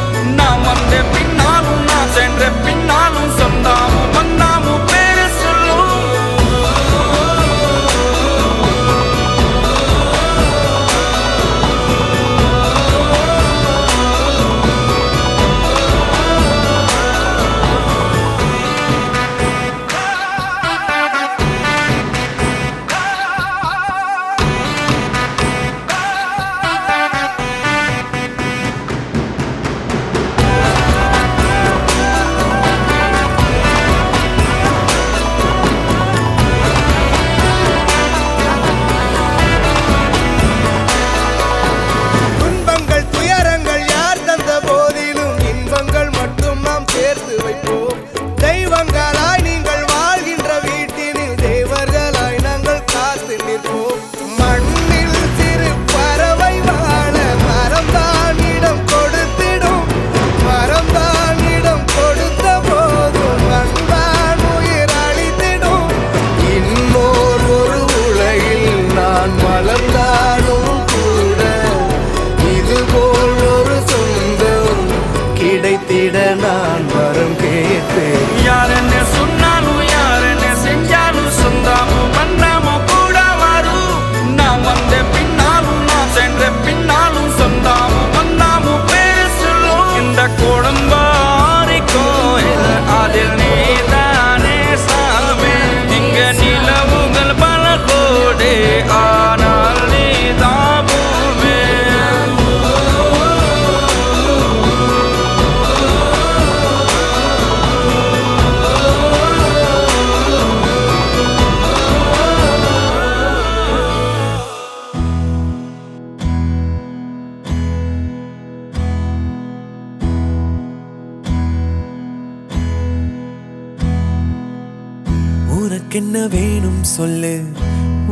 உனக்கென்ன வேணும் சொல்லு,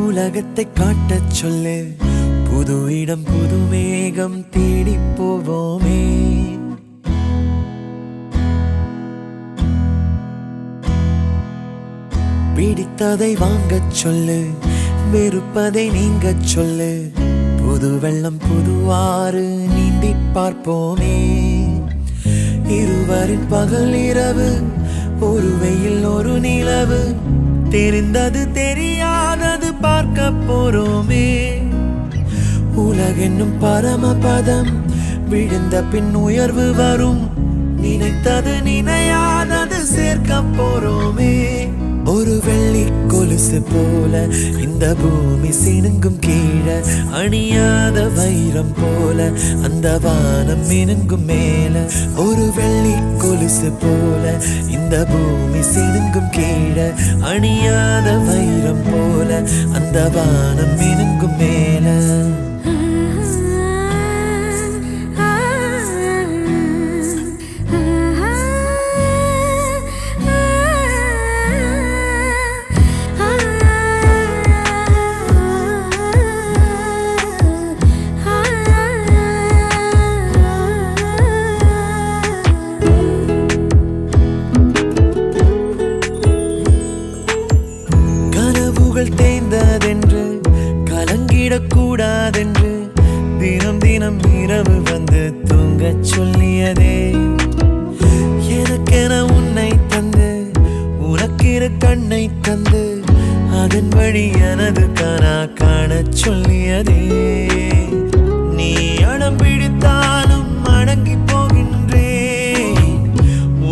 உலகத்தை காட்டச் சொல்லு. புது இடம் புது மேகம் தேடி போவோமே. பிடித்ததை வாங்கச் சொல்லு, வெறுப்பதை நீங்கச் சொல்லு. புது வெள்ளம் புதுவாறு நீந்தி பார்ப்போமே. இருவரின் பகல் இரவு, ஒரு வெயில் ஒரு நிலவு. தெரிந்தது தெரியாதது பார்க்க போறோமே. உலகென்னும் பரமபதம், விழுந்த பின் உயர்வு வரும். நினைத்தது நினையாதது சேர்க்க போறோமே. ஒரு வெள்ளி கொலுசு போல இந்த பூமி சினுங்கும் கீழே, அணியாத வைரம் போல அந்த வானம் மினுங்கும் மேல. ஒரு வெள்ளி கொலுசு போல இந்த பூமி சினுங்கும் கீழே, அணியாத வைரம் போல அந்த வானம் மினுங்கும் மேல. தேய்ந்ததென்று கலங்கிடக்கூடாதென்று தினம் தினம் இரவு வந்து தூங்கச் சொல்லியதே. எனக்கென உன்னை தந்து உனக்கிரு கண்ணை தந்து, அதன் வழி எனது கனா காணச் சொல்லியதே. நீ அடம் பிடித்தாலும் அடங்கி போகின்றேன்,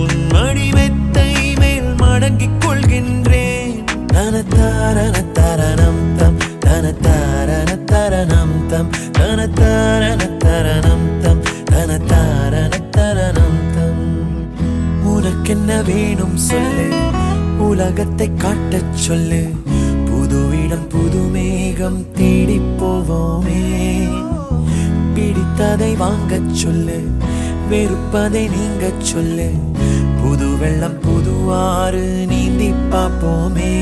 உன் மடி மெத்தை மேல் மடங்கிக் கொள்கின்றேன். தனதாரண தரணம் தம், தனதாரண தரணம் தம், தனதாரண தரணம் தம், தனதாரண தரணம் தம். உனக்கென்ன வேணும் சொல்லு, உலகத்தை காட்டச் சொல்லு. புது இடம் புது மேகம் தேடி போவோமே. பிடித்ததை வாங்கச் சொல்லு, வெறுப்பதை நீங்கச் சொல்லு. புது வெள்ளம் புதுவாறு நீந்தி பார்ப்போமே.